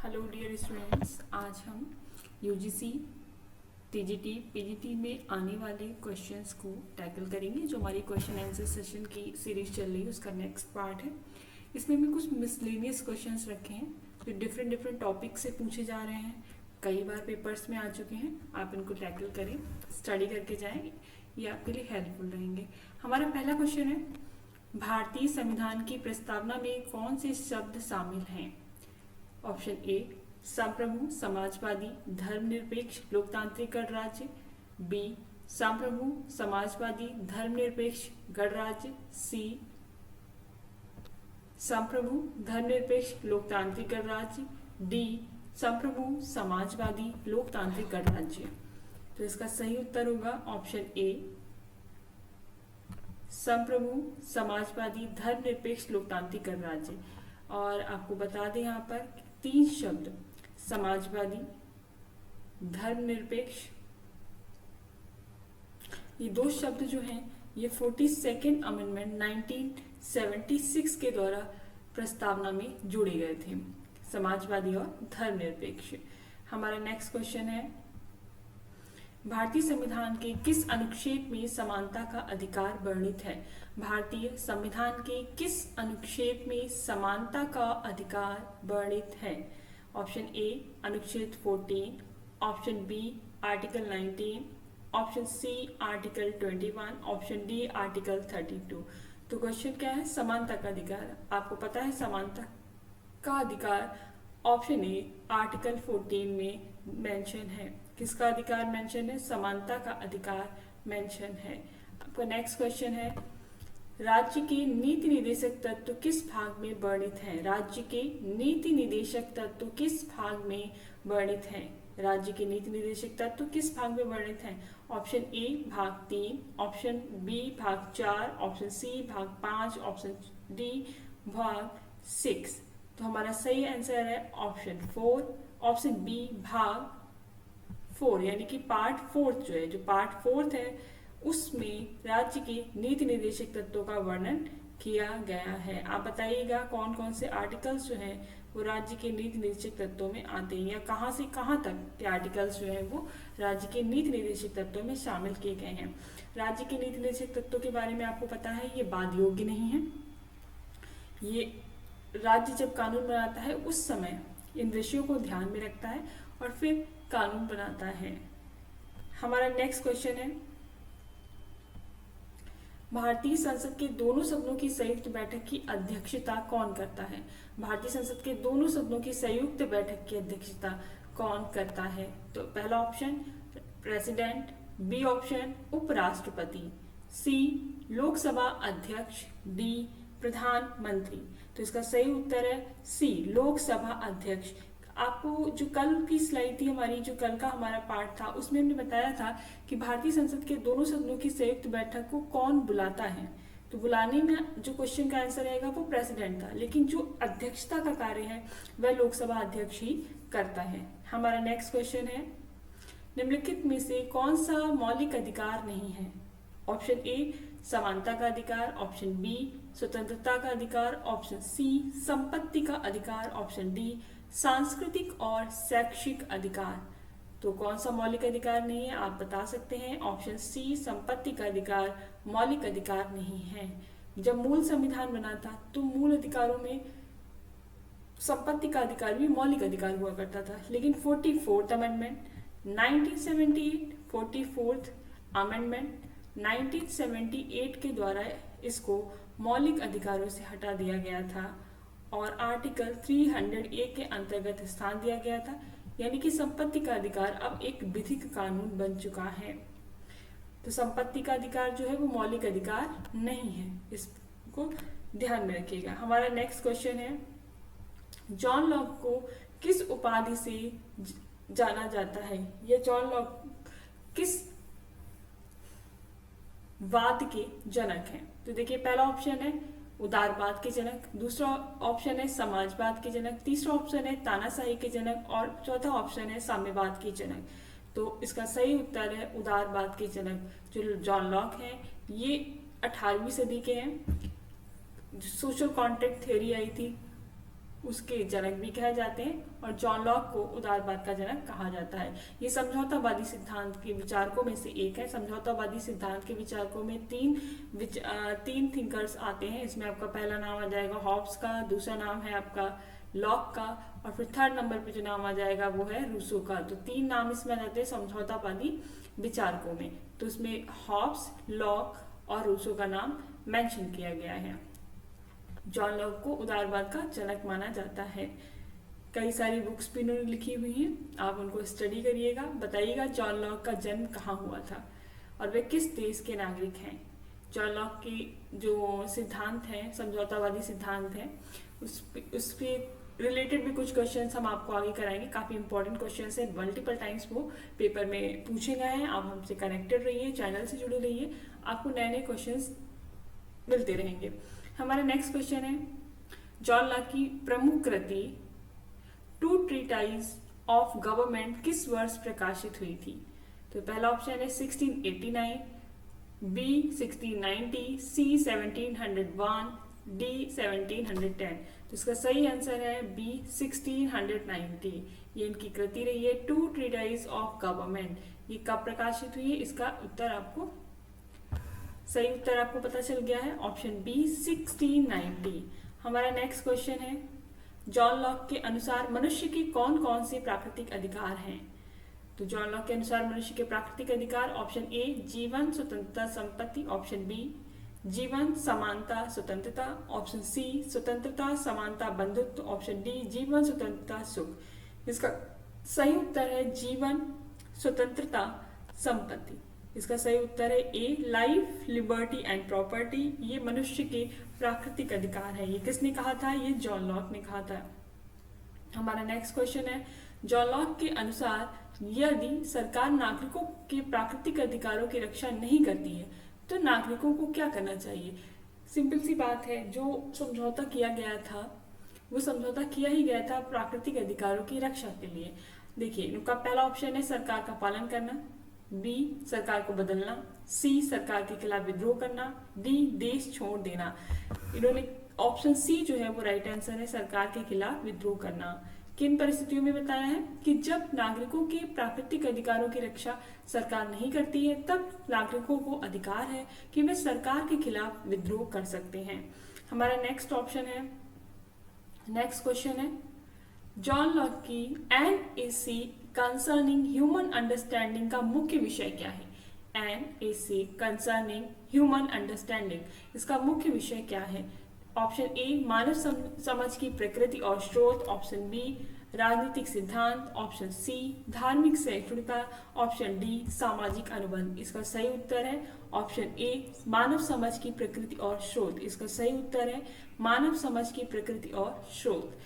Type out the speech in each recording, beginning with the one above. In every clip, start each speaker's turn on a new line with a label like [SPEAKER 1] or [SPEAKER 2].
[SPEAKER 1] Hello dear students, आज हम UGC, TGT, PGT में आने वाले क्वेश्चंस को टैकल करेंगे। जो हमारी क्वेश्चन आंसर सेशन की सीरीज चल रही है उसका नेक्स्ट पार्ट है। इसमें हमने कुछ मिसलेनियस क्वेश्चंस रखे हैं जो डिफरेंट डिफरेंट टॉपिक से पूछे जा रहे हैं, कई बार पेपर्स में आ चुके हैं। आप इनको टैकल करें, स्टडी करके जाएं, ये आपके लिए हेल्पफुल रहेंगे। हमारा पहला क्वेश्चन है, भारतीय संविधान की प्रस्तावना में कौन से शब्द शामिल हैं? ऑप्शन ए संप्रभु, समाजवादी, धर्मनिरपेक्ष, लोकतांत्रिक गणराज्य। बी संप्रभु, समाजवादी, धर्मनिरपेक्ष, गणराज्य। सी संप्रभु, धर्मनिरपेक्ष, लोकतांत्रिक गणराज्य। डी संप्रभु, समाजवादी, लोकतांत्रिक गणराज्य। तो इसका सही उत्तर होगा ऑप्शन ए संप्रभु, समाजवादी, धर्मनिरपेक्ष, लोकतांत्रिक गणराज्य। और आपको बता दें यहाँ पर तीन शब्द समाजवादी, धर्मनिरपेक्ष, ये दो शब्द जो हैं ये 42nd अमेंडमेंट 1976 के द्वारा प्रस्तावना में जोड़े गए थे, समाजवादी और धर्मनिरपेक्ष। हमारा नेक्स्ट क्वेश्चन है, भारतीय संविधान के किस अनुच्छेद में समानता का अधिकार वर्णित है? भारतीय संविधान के किस अनुच्छेद में समानता का अधिकार वर्णित है? ऑप्शन ए अनुच्छेद 14, option B article 19, option C article 21, option D article 32। तो क्वेश्चन क्या है? समानता का अधिकार। आपको पता है समानता का अधिकार ऑप्शन ए आर्टिकल 14 में मेंशन है। किसका अधिकार मेंशन है? समानता का अधिकार मेंशन है। आपका नेक्स्ट क्वेश्चन है, राज्य के नीति निर्देशक तत्व किस भाग में वर्णित हैं? राज्य के नीति निर्देशक तत्व किस भाग में वर्णित हैं? राज्य के नीति निर्देशक तत्व किस भाग में वर्णित हैं? ऑप्शन ए भाग 3, ऑप्शन बी भाग 4, ऑप्शन सी भाग 5, ऑप्शन डी भाग 6। तो हमारा सही आंसर है ऑप्शन 4, ऑप्शन बी भाग 4, यानी कि पार्ट 4 जो है, जो पार्ट 4 है उसमें राज्य के नीति निर्देशक तत्वों का वर्णन किया गया है। आप बताइएगा कौन कौन से आर्टिकल्स जो हैं वो राज्य के नीति निर्देशक तत्वों में आते हैं, या कहाँ से कहाँ तक के आर्टिकल्स जो हैं वो राज्य के नीति निर्देशक तत्वों में शामिल किए गए हैं। राज्य के नीति निर्देशक तत्वों के बारे में आपको पता है ये बाध्य योग्य नहीं है। ये राज्य जब कानून बनाता है उस समय इन विषयों को ध्यान में रखता है और फिर कानून बनाता है। हमारा नेक्स्ट क्वेश्चन है, भारतीय संसद के दोनों सदनों की संयुक्त बैठक की अध्यक्षता कौन करता है? भारतीय संसद के दोनों सदनों की संयुक्त बैठक की अध्यक्षता कौन करता है? तो पहला ऑप्शन प्रेसिडेंट, बी ऑप्शन उपराष्ट्रपति, सी लोकसभा अध्यक्ष, डी प्रधानमंत्री। तो इसका सही उत्तर है सी लोकसभा अध्यक्ष। आपको जो कल की स्लाइड थी हमारी, जो कल का हमारा पार्ट था, उसमें हमने बताया था कि भारतीय संसद के दोनों सदनों की संयुक्त बैठक को कौन बुलाता है। तो बुलाने में जो क्वेश्चन का आंसर रहेगा वो प्रेसिडेंट था, लेकिन जो अध्यक्षता का कार्य है वह लोकसभा अध्यक्ष ही करता है। हमारा नेक्स्ट क्वेश्चन है, निम्नलिखित में से कौन सा मौलिक अधिकार नहीं है? ऑप्शन ए समानता का अधिकार, ऑप्शन बी स्वतंत्रता का अधिकार, ऑप्शन सी संपत्ति का अधिकार, ऑप्शन डी सांस्कृतिक और शैक्षिक अधिकार। तो कौन सा मौलिक अधिकार नहीं है आप बता सकते हैं? ऑप्शन सी संपत्ति का अधिकार मौलिक अधिकार नहीं है। जब मूल संविधान बना था तो मूल अधिकारों में संपत्ति का अधिकार भी मौलिक अधिकार हुआ करता था, लेकिन 44th अमेंडमेंट 1978, 44th अमेंडमेंट 1978 के द्वारा इसको मौलिक अधिकारों से हटा दिया गया था और आर्टिकल 300A के अंतर्गत स्थान दिया गया था, यानी कि संपत्ति का अधिकार अब एक विधिक कानून बन चुका है। तो संपत्ति का अधिकार जो है वो मौलिक अधिकार नहीं है, इसको ध्यान में रखिएगा। हमारा नेक्स्ट क्वेश्चन है, जॉन लॉक को किस उपाधि से जाना जाता है? यह जॉन लॉक किस वाद के जनक हैं? तो देखिए पहला ऑप्शन है उदारवाद के जनक, दूसरा ऑप्शन है समाजवाद के जनक, तीसरा ऑप्शन है तानाशाही के जनक और चौथा ऑप्शन है साम्यवाद के जनक। तो इसका सही उत्तर है उदारवाद के जनक। जो जॉन लॉक हैं ये 18वीं सदी के हैं। सोशल कॉन्ट्रैक्ट थ्योरी आई थी उसके जनक भी कहे जाते हैं और जॉन लॉक को उदारवाद का जनक कहा जाता है। ये समझौतावादी सिद्धांत के विचारकों में से एक है। समझौतावादी सिद्धांत के विचारकों में तीन थिंकर्स आते हैं। इसमें आपका पहला नाम आ जाएगा हॉब्स का, दूसरा नाम है आपका लॉक का, और फिर थर्ड नंबर पे जो नाम आ जाएगा वो है रूसो का। तो तीन नाम इसमें आ जाते हैं समझौतावादी विचारकों में। तो इसमें हॉब्स, लॉक और रूसो का नाम मेंशन किया गया है। जॉन लॉक को उदारवाद का जनक माना जाता है। कई सारी बुक्स भी उन्होंने लिखी हुई हैं, आप उनको स्टडी करिएगा। बताइएगा जॉन लॉक का जन्म कहाँ हुआ था और वे किस देश के नागरिक हैं। जॉन लॉक की जो सिद्धांत हैं, समझौतावादी सिद्धांत हैं, उस पे रिलेटेड भी कुछ क्वेश्चंस हम आपको आगे कराएंगे। काफ़ी इंपॉर्टेंट क्वेश्चंस हैं, मल्टीपल टाइम्स वो पेपर में पूछे गए हैं। आप हमसे कनेक्टेड रहिए, चैनल से जुड़े रहिए, आपको नए नए क्वेश्चंस मिलते रहेंगे। हमारा नेक्स्ट क्वेश्चन है, जॉन लॉक की प्रमुख कृति टू ट्रीटाइज ऑफ गवर्नमेंट किस वर्ष प्रकाशित हुई थी। तो पहला ऑप्शन है 1689, बी 1690, सी 1701, डी 1710। तो इसका सही आंसर है बी 1690। ये इनकी कृति रही है, टू ट्रीटाइज ऑफ गवर्नमेंट। ये कब प्रकाशित हुई है, इसका उत्तर आपको सही उत्तर आपको पता चल गया है, ऑप्शन बी 1690। हमारा नेक्स्ट क्वेश्चन है, जॉन लॉक के अनुसार मनुष्य के कौन कौन से प्राकृतिक अधिकार हैं। तो जॉन लॉक के अनुसार मनुष्य के प्राकृतिक अधिकार, ऑप्शन ए जीवन, स्वतंत्रता, संपत्ति, ऑप्शन बी जीवन, समानता, स्वतंत्रता, ऑप्शन सी स्वतंत्रता, समानता, बंधुत्व, ऑप्शन डी जीवन, स्वतंत्रता, सुख। इसका सही उत्तर है जीवन, स्वतंत्रता, संपत्ति। इसका सही उत्तर है ए लाइफ, लिबर्टी एंड प्रॉपर्टी। ये मनुष्य के प्राकृतिक अधिकार है। ये किसने कहा था, ये जॉन लॉक ने कहा था। हमारा नेक्स्ट क्वेश्चन है, जॉन लॉक के अनुसार यदि सरकार नागरिकों के प्राकृतिक अधिकारों की रक्षा नहीं करती है तो नागरिकों को क्या करना चाहिए। सिंपल सी बात है, जो समझौता किया गया था वो समझौता किया ही गया था प्राकृतिक अधिकारों की रक्षा के लिए। देखिए इनका पहला ऑप्शन है सरकार का पालन करना, बी सरकार को बदलना, सी सरकार के खिलाफ विद्रोह करना, डी देश छोड़ देना। इन्होंने ऑप्शन सी जो है वो राइट आंसर है, सरकार के खिलाफ विद्रोह करना। किन परिस्थितियों में बताया है कि जब नागरिकों के प्राकृतिक अधिकारों की रक्षा सरकार नहीं करती है तब नागरिकों को अधिकार है कि वे सरकार के खिलाफ विद्रोह कर सकते हैं। हमारा नेक्स्ट क्वेश्चन है, जॉन लॉक की एनएसी कंसर्निंग ह्यूमन अंडरस्टैंडिंग का मुख्य विषय क्या है। एनएसी कंसर्निंग ह्यूमन अंडरस्टैंडिंग, इसका मुख्य विषय क्या है। ऑप्शन ए मानव समझ की प्रकृति और स्रोत, ऑप्शन बी राजनीतिक सिद्धांत, ऑप्शन सी धार्मिक सहिष्णुता, ऑप्शन डी सामाजिक अनुबंध। इसका सही उत्तर है ऑप्शन ए मानव समझ की प्रकृति और स्रोत। इसका सही उत्तर है मानव समझ की प्रकृति और स्रोत।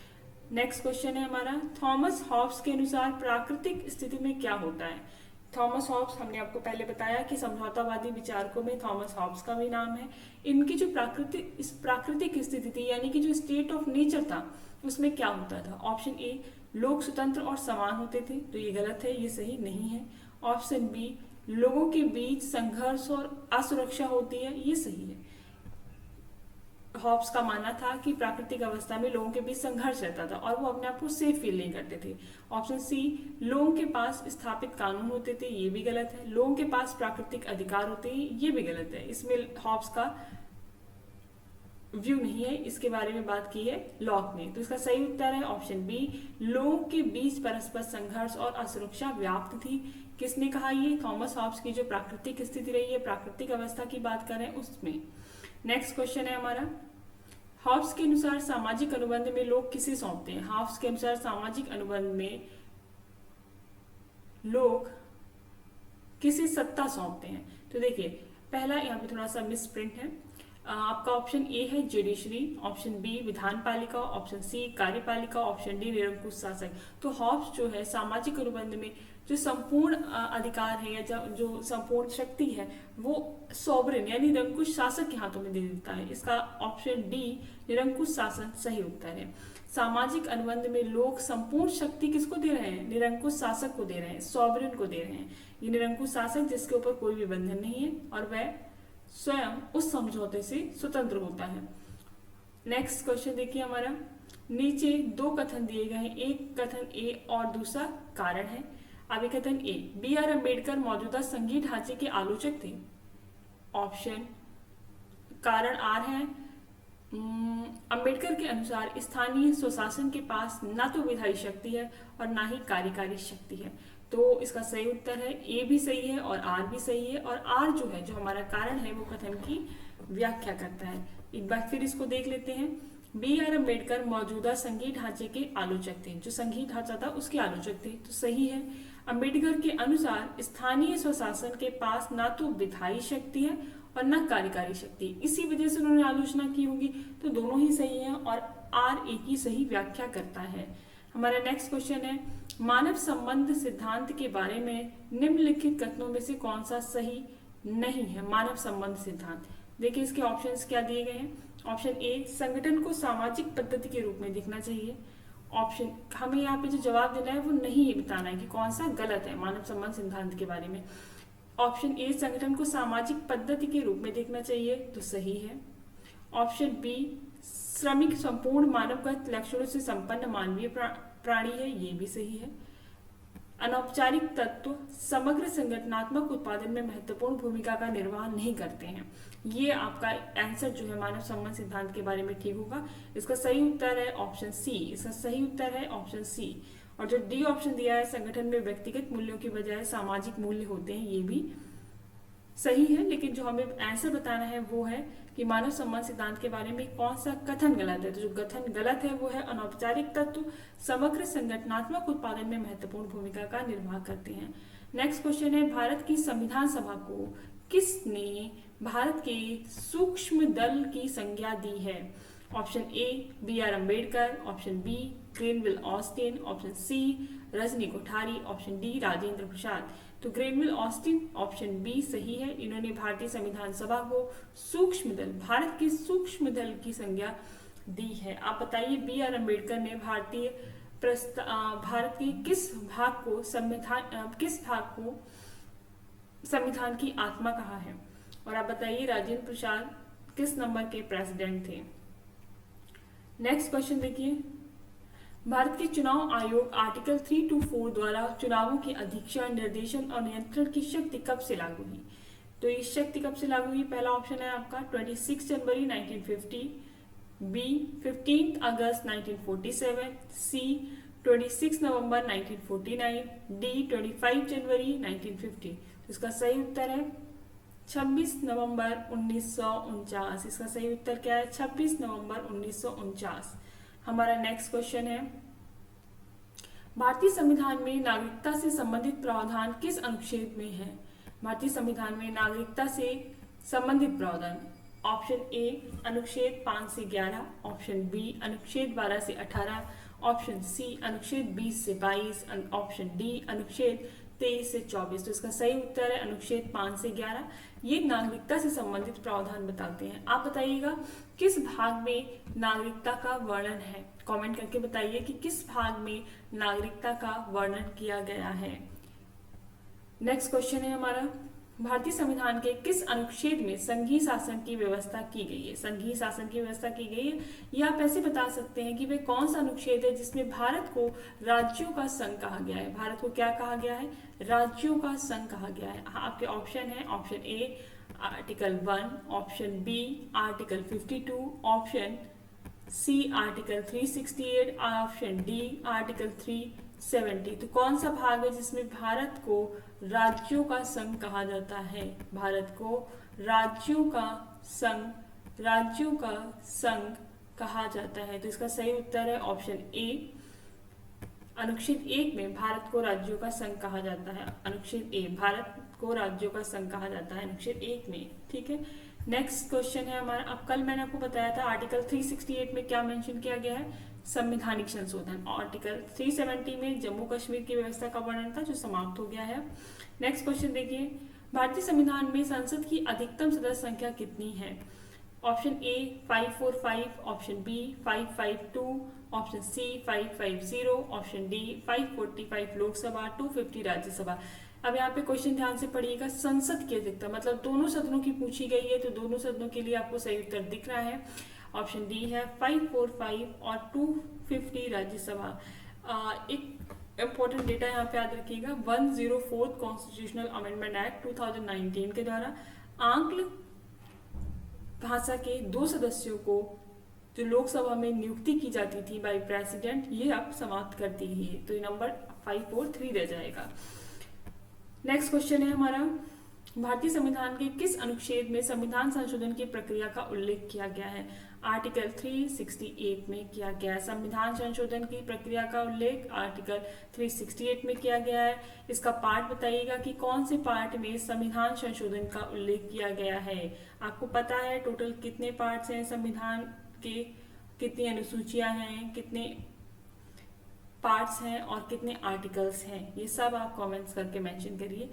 [SPEAKER 1] नेक्स्ट क्वेश्चन है हमारा, थॉमस हॉब्स के अनुसार प्राकृतिक स्थिति में क्या होता है। थॉमस हॉब्स हमने आपको पहले बताया कि समझौतावादी विचारकों में थॉमस हॉब्स का भी नाम है। इनकी जो प्राकृतिक स्थिति थी यानी कि जो स्टेट ऑफ नेचर था उसमें क्या होता था। ऑप्शन ए लोग स्वतंत्र और समान होते थे, तो ये गलत है, ये सही नहीं है। ऑप्शन बी लोगों के बीच संघर्ष और असुरक्षा होती है, ये सही है। हॉब्स का मानना था कि प्राकृतिक अवस्था में लोगों के बीच संघर्ष रहता था और वो अपने आप को सेफ फील नहीं करते थे। ऑप्शन सी लोगों के पास स्थापित कानून होते थे, ये भी गलत है। लोगों के पास प्राकृतिक अधिकार होते हैं, ये भी गलत है। इसमें हॉब्स का व्यू नहीं है, इसके बारे में बात की है लॉक ने। तो इसका सही उत्तर है ऑप्शन बी लोगों के बीच परस्पर संघर्ष और असुरक्षा व्याप्त थी। किसने कहा, ये थॉमस हॉब्स की जो प्राकृतिक स्थिति रही है, प्राकृतिक अवस्था की बात कर रहे हैं उसमें। नेक्स्ट क्वेश्चन है हमारा, हॉब्स के अनुसार सामाजिक अनुबंध में लोग किसे सौंपते हैं। हॉब्स के अनुसार सामाजिक अनुबंध में लोग किसे सत्ता सौंपते हैं। तो देखिए पहला यहाँ पे थोड़ा सा मिस प्रिंट है। आपका ऑप्शन ए है जुडिशरी, ऑप्शन बी विधानपालिका, ऑप्शन सी कार्यपालिका, ऑप्शन डी निरंकुश शासक। तो हॉब्स जो है सामाजिक अनुबंध में जो संपूर्ण अधिकार है या जो संपूर्ण शक्ति है वो सॉवरेन यानी निरंकुश शासक के हाथों में दे देता है। इसका ऑप्शन डी निरंकुश शासन सही उत्तर है। सामाजिक अनुबंध में लोग संपूर्ण शक्ति किसको दे रहे हैं, निरंकुश शासक को दे रहे हैं, सॉवरेन को दे रहे हैं। ये निरंकुश शासक जिसके ऊपर कोई भी बंधन नहीं है और वह स्वयं उस समझौते से स्वतंत्र होता है। नेक्स्ट क्वेश्चन देखिए हमारा, नीचे दो कथन दिए गए हैं, एक कथन ए और दूसरा कारण है। अब कथन ए, बी आर अम्बेडकर मौजूदा संघीय ढांचे के आलोचक थे। ऑप्शन कारण आर है, अंबेडकर के अनुसार स्थानीय स्वशासन के पास ना तो विधायी शक्ति है और ना ही कार्यकारी शक्ति है। तो इसका सही उत्तर है ए भी सही है और आर भी सही है। और आर जो है, जो हमारा कारण है, वो कथन की व्याख्या करता है। एक बार फिर इसको देख लेते हैं। बी आर अम्बेडकर मौजूदा संघीय ढांचे के आलोचक थे, जो संघीय ढांचा था उसके आलोचक थे, तो सही है। अम्बेडकर के अनुसार स्थानीय स्वशासन के पास ना तो विधायी शक्ति है और न कार्यकारी शक्ति, इसी वजह से उन्होंने आलोचना की होगी। तो दोनों ही सही हैं और आर एक ही सही व्याख्या करता है। हमारा नेक्स्ट क्वेश्चन है, मानव संबंध सिद्धांत के बारे में निम्नलिखित कथनों में से कौन सा सही नहीं है। मानव संबंध सिद्धांत, देखिए इसके ऑप्शंस क्या दिए गए हैं। ऑप्शन ए, संगठन को सामाजिक पद्धति के रूप में देखना चाहिए। ऑप्शन, हमें यहाँ पे जो जवाब देना है वो नहीं बताना है कि कौन सा गलत है मानव संबंध सिद्धांत के बारे में। ऑप्शन ए, संगठन को सामाजिक पद्धति के रूप में देखना चाहिए, तो सही है। ऑप्शन बी, श्रमिक संपूर्ण मानवगत लक्षणों से संपन्न मानवीय प्राणी है, ये भी सही है। अनौपचारिक तत्व समग्र संगठनात्मक उत्पादन में महत्वपूर्ण भूमिका का निर्वाह नहीं करते हैं। ये आपका आंसर जो है मानव संबंध सिद्धांत के बारे में ठीक होगा। इसका सही उत्तर है ऑप्शन सी। इसका सही उत्तर है ऑप्शन सी। और जो डी ऑप्शन दिया है, संगठन में व्यक्तिगत मूल्यों की बजाय सामाजिक मूल्य होते हैं, ये भी सही है। लेकिन जो हमें आंसर बताना है वो है कि मानव संबंध सिद्धांत के बारे में कौन सा कथन गलत है। तो जो कथन गलत है वो है अनौपचारिक तत्व समग्र संगठनात्मक उत्पादन में महत्वपूर्ण भूमिका का निर्वाह करते हैं। नेक्स्ट क्वेश्चन है, भारत की संविधान सभा को किसने भारत के सूक्ष्म दल की संज्ञा दी है। Option A, B R Ambedkar. Option B, Granville Austin. Option C, Rajni Kothari. Option D, Rajendra Prasad. तो ग्रेनविल ऑस्टिन ऑप्शन बी सही है। इन्होंने भारतीय संविधान सभा को सूक्ष्म दल, भारत के सूक्ष्म दल की संज्ञा दी है। आप बताइए, बी आर अम्बेडकर ने भारत के किस भाग को संविधान की आत्मा कहा है। और आप बताइए, राजेंद्र प्रसाद किस नंबर के प्रेसिडेंट थे। नेक्स्ट क्वेश्चन देखिए, भारत के चुनाव आयोग आर्टिकल 324 द्वारा चुनावों की अधीक्षण, निर्देशन और नियंत्रण की शक्ति कब से लागू हुई। तो ये शक्ति कब से लागू हुई, पहला ऑप्शन है आपका 26 जनवरी 1950, बी 15 अगस्त 1947, सी 26 नवंबर 1949, डी 25 जनवरी 1950। तो इसका सही उत्तर है 26 नवंबर 1949। इसका सही उत्तर क्या है, 26 नवंबर 1949। हमारा नेक्स्ट क्वेश्चन है, भारतीय संविधान में नागरिकता से संबंधित प्रावधान किस अनुच्छेद में है। भारतीय संविधान में नागरिकता से संबंधित प्रावधान, ऑप्शन ए अनुच्छेद 5 से 11, ऑप्शन बी अनुच्छेद 12 से 18, ऑप्शन सी अनुच्छेद 20 से 22, ऑप्शन डी अनुच्छेद 23 से 24। तो इसका सही उत्तर है अनुच्छेद 5 से 11। ये नागरिकता से संबंधित प्रावधान बताते हैं। आप बताइएगा किस भाग में नागरिकता का वर्णन है, कमेंट करके बताइए कि किस भाग में नागरिकता का वर्णन किया गया है। नेक्स्ट क्वेश्चन है हमारा, भारतीय संविधान के किस अनुच्छेद में संघीय शासन की व्यवस्था की गई है। संघीय शासन की व्यवस्था की गई है, या आप ऐसे बता सकते हैं कि वे कौन सा अनुच्छेद है जिसमें भारत को राज्यों का संघ कहा गया है। भारत को क्या कहा गया है, राज्यों का संघ कहा गया है। आपके ऑप्शन है, option A article 1, option B article 52, option C article 368, option D article 370। तो कौन सा भाग है जिसमें भारत को राज्यों का संघ कहा जाता है। भारत को राज्यों का संघ कहा जाता है। तो इसका सही उत्तर है ऑप्शन ए, अनुच्छेद 1 में भारत को राज्यों का संघ कहा जाता है। अनुच्छेद ए, भारत को राज्यों का संघ कहा जाता है अनुच्छेद 1 में। ठीक है, नेक्स्ट क्वेश्चन है हमारा, अब कल मैंने आपको बताया था आर्टिकल 368 में क्या मेंशन किया गया है, संवैधानिक संशोधन। आर्टिकल 370 में जम्मू कश्मीर की व्यवस्था का वर्णन था जो समाप्त हो गया है। नेक्स्ट क्वेश्चन देखिए, भारतीय संविधान में संसद की अधिकतम सदस्य संख्या कितनी है। Option A 545, option B 552, option C 550, option D 545 Lok Sabha, 250 Rajya Sabha. अब यहाँ पे क्वेश्चन ध्यान से पढ़िएगा, संसद की अधिकतम मतलब दोनों सदनों की पूछी गई है, तो दोनों सदनों के लिए आपको सही उत्तर दिख रहा है। ऑप्शन डी है 545 और 250 राज्यसभा। एक इम्पोर्टेंट डेटा यहाँ पे याद रखिएगा, 104 कॉन्स्टिट्यूशनल अमेंडमेंट एक्ट 2019 के द्वारा आंग्ल भाषा के 2 सदस्यों को जो लोकसभा में नियुक्ति की जाती थी बाय प्रेसिडेंट, ये अब समाप्त कर दी गई है। तो ये नंबर 543 रह जाएगा। नेक्स्ट क्वेश्चन है हमारा, भारतीय संविधान के किस अनुच्छेद में संविधान संशोधन की प्रक्रिया का उल्लेख किया गया है? आर्टिकल 368 में किया गया है। संविधान संशोधन की प्रक्रिया का उल्लेख आर्टिकल 368 में किया गया है। इसका पार्ट बताइएगा कि कौन से पार्ट में संविधान संशोधन का उल्लेख किया गया है। आपको पता है टोटल कितने पार्ट्स हैं संविधान के, कितनी अनुसूचियां हैं, कितने पार्ट्स हैं और कितने आर्टिकल्स हैं, ये सब आप कमेंट्स करके मेंशन करिए।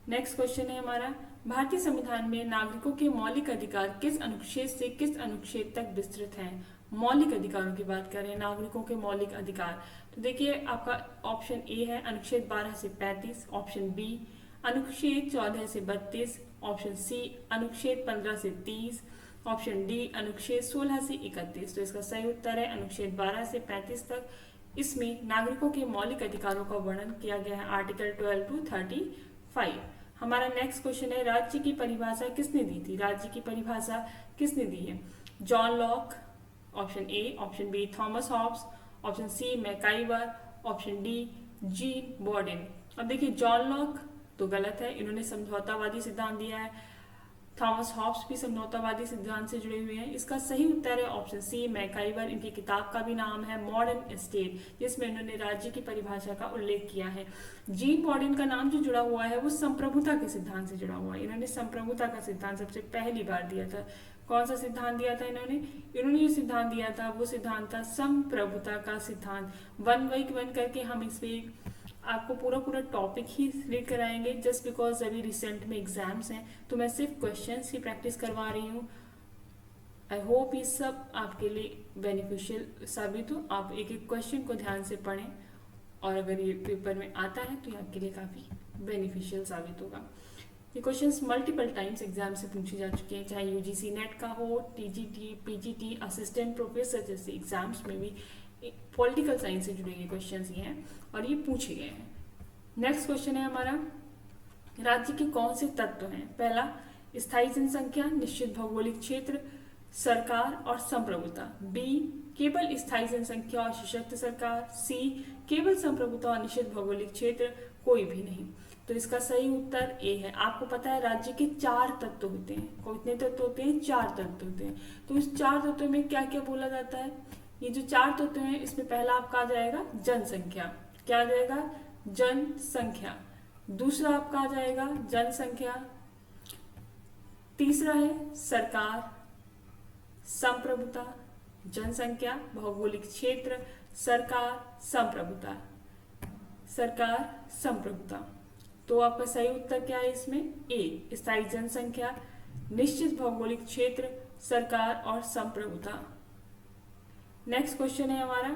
[SPEAKER 1] नेक्स्ट क्वेश्चन है हमारा, भारतीय संविधान में नागरिकों के मौलिक अधिकार किस अनुच्छेद से किस अनुच्छेद तक विस्तृत हैं? मौलिक अधिकारों की बात करें, नागरिकों के मौलिक अधिकार, तो देखिए आपका ऑप्शन ए है अनुच्छेद 12 से 35, ऑप्शन बी अनुच्छेद 14 से 32, ऑप्शन सी अनुच्छेद 15 से 30, ऑप्शन डी अनुच्छेद 16 से 31। तो इसका सही उत्तर है अनुच्छेद 12 से 35 तक। इसमें नागरिकों के मौलिक अधिकारों का वर्णन किया गया है आर्टिकल 12 to 35। हमारा नेक्स्ट क्वेश्चन है, राज्य की परिभाषा किसने दी थी? राज्य की परिभाषा किसने दी है? John Locke, option A, option B Thomas Hobbes, option C MacIver, option D Jean Bodin. अब देखिए जॉन लॉक तो गलत है, इन्होंने समझौतावादी सिद्धांत दिया है। थॉमस हॉब्स भी समझौतावादी सिद्धांत से जुड़े हुए हैं। इसका सही उत्तर है ऑप्शन सी मैकाइवर। इनकी किताब का भी नाम है मॉडर्न स्टेट, जिसमें इन्होंने राज्य की परिभाषा का उल्लेख किया है। जीन बॉर्डन का नाम जो जुड़ा हुआ है वो संप्रभुता के सिद्धांत से जुड़ा हुआ है। इन्होंने संप्रभुता का सिद्धांत सबसे पहली बार दिया था। कौन सा सिद्धांत दिया था इन्होंने जो सिद्धांत दिया था वो सिद्धांत था संप्रभुता का सिद्धांत। 1 बाई 1 करके हम इस पे आपको पूरा टॉपिक ही रीड कराएंगे, जस्ट बिकॉज अभी रिसेंट में एग्जाम्स हैं तो मैं सिर्फ क्वेश्चंस ही प्रैक्टिस करवा रही हूँ। आई होप ये सब आपके लिए बेनिफिशियल साबित हो। आप एक एक क्वेश्चन को ध्यान से पढ़ें और अगर ये पेपर में आता है तो ये आपके लिए काफ़ी बेनिफिशियल साबित होगा। ये क्वेश्चंस मल्टीपल टाइम्स एग्जाम से पूछे जा चुके हैं, चाहे यूजीसी नेट का हो, टीजीटी, पीजीटी, असिस्टेंट प्रोफेसर जैसे एग्जाम्स में भी पॉलिटिकल साइंस से जुड़े हुए क्वेश्चंस ही हैं और ये पूछे गए हैं। नेक्स्ट क्वेश्चन है हमारा, राज्य के कौन से तत्व हैं? पहला स्थायी जनसंख्या, निश्चित भौगोलिक क्षेत्र, सरकार और संप्रभुता। बी केवल स्थायी जनसंख्या और सशक्त सरकार। सी केवल संप्रभुता और निश्चित भौगोलिक क्षेत्र, कोई भी नहीं। तो इसका सही उत्तर ए है। आपको पता है राज्य के 4 तत्व होते हैं। कितने तत्व होते हैं? 4 तत्व होते हैं। तो इस 4 तत्वों में क्या क्या बोला जाता है? ये जो 4 तत्व हैं इसमें पहला आपका आ जाएगा जनसंख्या। क्या आ जाएगा? जनसंख्या। दूसरा आपका आ जाएगा जनसंख्या। तीसरा है सरकार, संप्रभुता, जनसंख्या, भौगोलिक क्षेत्र, सरकार, संप्रभुता, सरकार, संप्रभुता। तो आपका सही उत्तर क्या है इसमें? ए स्थायी जनसंख्या, निश्चित भौगोलिक क्षेत्र, सरकार और संप्रभुता। नेक्स्ट क्वेश्चन है हमारा,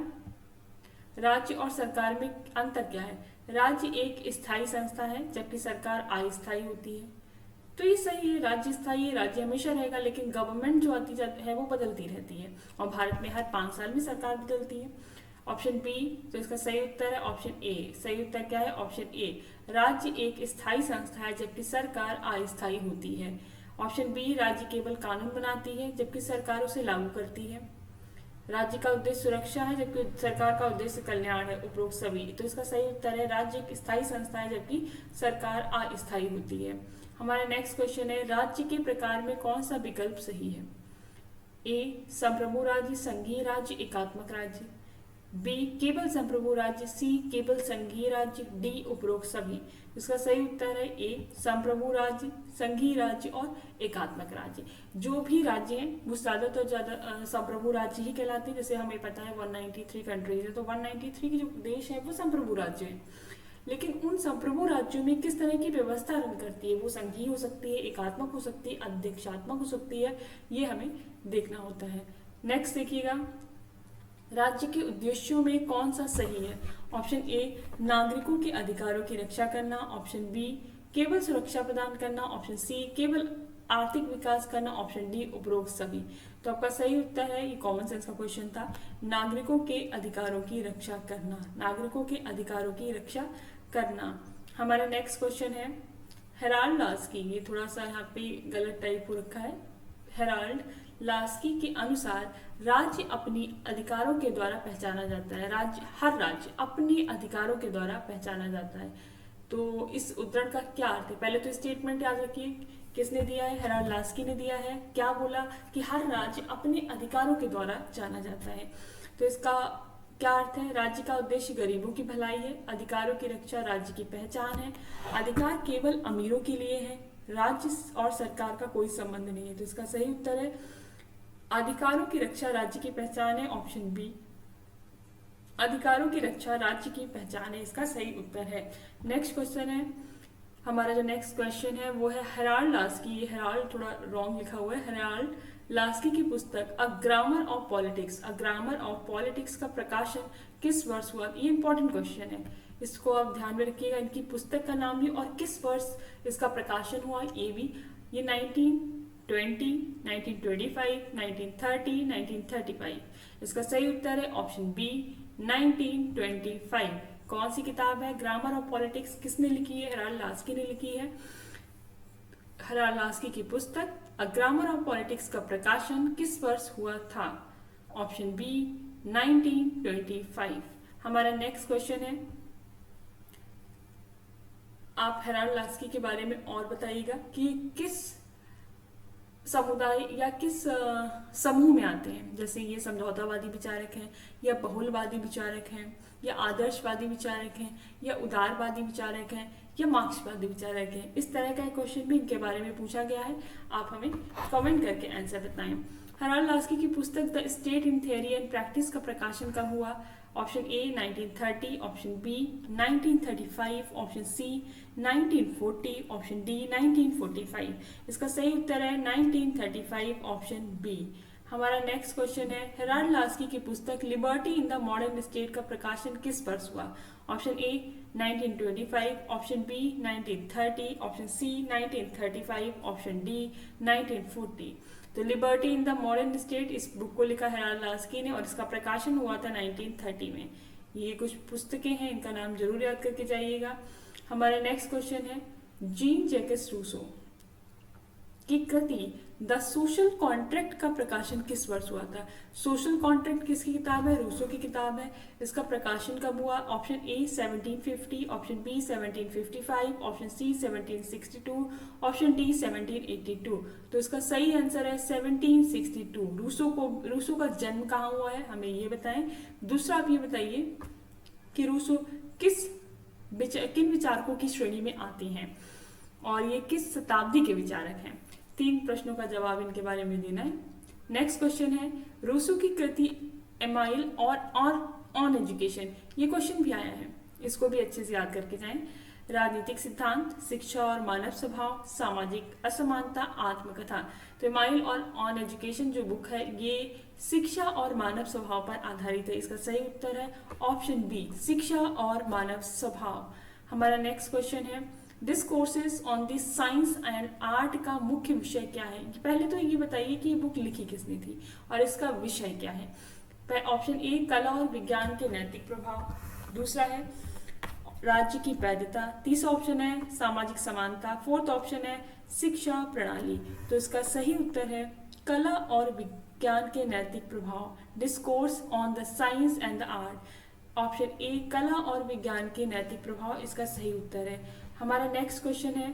[SPEAKER 1] राज्य और सरकार में अंतर क्या है? राज्य एक स्थायी संस्था है जबकि सरकार अस्थायी होती है। तो ये सही है, राज्य स्थायी है, राज्य हमेशा रहेगा, लेकिन गवर्नमेंट जो आती जाती है वो बदलती रहती है और भारत में हर 5 साल में सरकार बदलती है। ऑप्शन बी, तो इसका सही उत्तर है ऑप्शन ए। सही उत्तर क्या है? ऑप्शन ए, राज्य एक स्थायी संस्था है जबकि सरकार अस्थायी होती है। ऑप्शन बी, राज्य केवल कानून बनाती है जबकि सरकार उसे लागू करती है। राज्य का उद्देश्य सुरक्षा है जबकि सरकार का उद्देश्य कल्याण है। उपरोक्त सभी। तो इसका सही उत्तर है राज्य एक स्थायी संस्था है जबकि सरकार अस्थायी होती है। हमारा नेक्स्ट क्वेश्चन है, राज्य के प्रकार में कौन सा विकल्प सही है? ए संप्रभु राज्य, संघीय राज्य, एकात्मक राज्य। बी केवल संप्रभु राज्य। सी केवल संघीय राज्य। डी उपरोक्त सभी। इसका सही उत्तर है ए संप्रभु राज्य, संघीय राज्य और एकात्मक राज्य। जो भी राज्य हैं वो ज्यादातर ज्यादा संप्रभु राज्य ही कहलाते हैं। जैसे हमें पता है 193 कंट्रीज है, तो 193 के जो देश है वो संप्रभु राज्य है। लेकिन उन संप्रभु राज्यों में किस तरह की व्यवस्था रन करती है, वो संघीय हो सकती है, एकात्मक हो सकती है, अध्यक्षात्मक हो सकती है, ये हमें देखना होता है। नेक्स्ट देखिएगा, राज्य के उद्देश्यों में कौन सा सही है? ऑप्शन ए नागरिकों के अधिकारों की रक्षा करना। ऑप्शन बी केवल सुरक्षा प्रदान करना। ऑप्शन सी केवल आर्थिक विकास करना, ऑप्शन डी उपरोक्त सभी। तो आपका सही उत्तर है, ये कॉमन सेंस का क्वेश्चन था, नागरिकों के अधिकारों की रक्षा करना, नागरिकों के अधिकारों की रक्षा करना। हमारा नेक्स्ट क्वेश्चन है हेराल्ड लास्की, ये थोड़ा सा यहाँ पे गलत टाइप हो रखा है। हेराल्ड लास्की के अनुसार राज्य अपनी अधिकारों के द्वारा पहचाना जाता है, हर राज्य अपने अधिकारों के द्वारा पहचाना जाता है। तो इस उद्धरण का क्या अर्थ है? पहले तो स्टेटमेंट याद रखिए, किसने दिया है? हेराल्ड लास्की ने दिया है। क्या बोला? कि हर राज्य अपने अधिकारों के द्वारा जाना जाता है। तो इसका क्या अर्थ है? राज्य का उद्देश्य गरीबों की भलाई है, अधिकारों की रक्षा राज्य की पहचान है, अधिकार केवल अमीरों के लिए है, राज्य और सरकार का कोई संबंध नहीं है। तो इसका सही उत्तर है अधिकारों की रक्षा राज्य की पहचान है, ऑप्शन बी। अधिकारों की रक्षा राज्य की पहचान है, इसका सही उत्तर है। नेक्स्ट क्वेश्चन है, हमारा जो नेक्स्ट क्वेश्चन है वो है हेराल्ड लास्की, ये हेराल्ड थोड़ा रॉन्ग लिखा हुआ है, हेराल्ड लास्की की पुस्तक a grammar of politics, a grammar of politics का प्रकाशन किस वर्ष हुआ? ये इंपॉर्टेंट क्वेश्चन है, इसको आप ध्यान में रखिएगा, इनकी पुस्तक का नाम भी और किस वर्ष इसका प्रकाशन हुआ ये भी। ये 1920, 1925, 1930, 1935। इसका सही उत्तर है ऑप्शन बी 1925। कौन सी किताब है? Grammar of politics. किसने लिखी है? हेराल्ड लास्की ने लिखी है। हेराल्ड लास्की की पुस्तक अ ग्रामर ऑफ पॉलिटिक्स का प्रकाशन किस वर्ष हुआ था? Option B 1925। हमारा नेक्स्ट क्वेश्चन है, आप हेराल्ड लास्की के बारे में और बताइएगा कि किस समुदाय या किस समूह में आते हैं। जैसे ये समझौतावादी विचारक हैं, या बहुलवादी विचारक हैं, या आदर्शवादी विचारक हैं, या उदारवादी विचारक हैं, या मार्क्सवादी विचारक हैं। इस तरह का क्वेश्चन भी इनके बारे में पूछा गया है, आप हमें कमेंट करके आंसर बताएं। हेराल्ड लास्की की पुस्तक the state in theory and practice का प्रकाशन कब हुआ? Option A 1930, option B 1935, option C 1940, option D 1945। इसका सही उत्तर है 1935, ऑप्शन बी। हमारा नेक्स्ट क्वेश्चन है हेराल्ड लास्की की पुस्तक liberty in the modern state का प्रकाशन किस वर्ष हुआ? Option A 1925, option B 1930, option C 1935, option D 1940। तो liberty in the modern state, इस बुक को लिखा हेराल्ड लास्की ने और इसका प्रकाशन हुआ था 1930 में। ये कुछ पुस्तकें हैं, इनका नाम जरूर याद करके जाइएगा। हमारा नेक्स्ट क्वेश्चन है जीन जैकस रूसो की कृति द सोशल कॉन्ट्रैक्ट का प्रकाशन किस वर्ष हुआ था? सोशल कॉन्ट्रैक्ट किसकी किताब है? रूसो की किताब है। इसका प्रकाशन कब हुआ? Option A 1750, option B 1755, option C 1762, option D 1782। तो इसका सही आंसर है 1762। रूसो का जन्म कहाँ हुआ है, हमें ये बताएं। दूसरा आप ये बताइए कि रूसो किन विचारकों की श्रेणी में आते हैं और ये किस शताब्दी के विचारक हैं? 3 प्रश्नों का जवाब इनके बारे में देना है। नेक्स्ट क्वेश्चन है रूसो की कृति एमाइल और ऑन एजुकेशन, ये क्वेश्चन भी आया है, इसको भी अच्छे से याद करके जाएं। राजनीतिक सिद्धांत, शिक्षा और मानव स्वभाव, सामाजिक असमानता, आत्मकथा। तो एमाइल और ऑन एजुकेशन जो बुक है ये शिक्षा और मानव स्वभाव पर आधारित है। इसका सही उत्तर है ऑप्शन बी, शिक्षा और मानव स्वभाव। हमारा नेक्स्ट क्वेश्चन है discourses on the science and art का मुख्य विषय क्या है? पहले तो ये बताइए कि ये बुक लिखी किसने थी और इसका विषय क्या है। ऑप्शन ए कला और विज्ञान के नैतिक प्रभाव, दूसरा है राज्य की वैधता, तीसरा ऑप्शन है सामाजिक समानता, फोर्थ ऑप्शन है शिक्षा प्रणाली। तो इसका सही उत्तर है कला और विज्ञान के नैतिक प्रभाव, discourse on the science and the art. Option A कला और विज्ञान के नैतिक प्रभाव इसका सही उत्तर है। हमारा नेक्स्ट क्वेश्चन है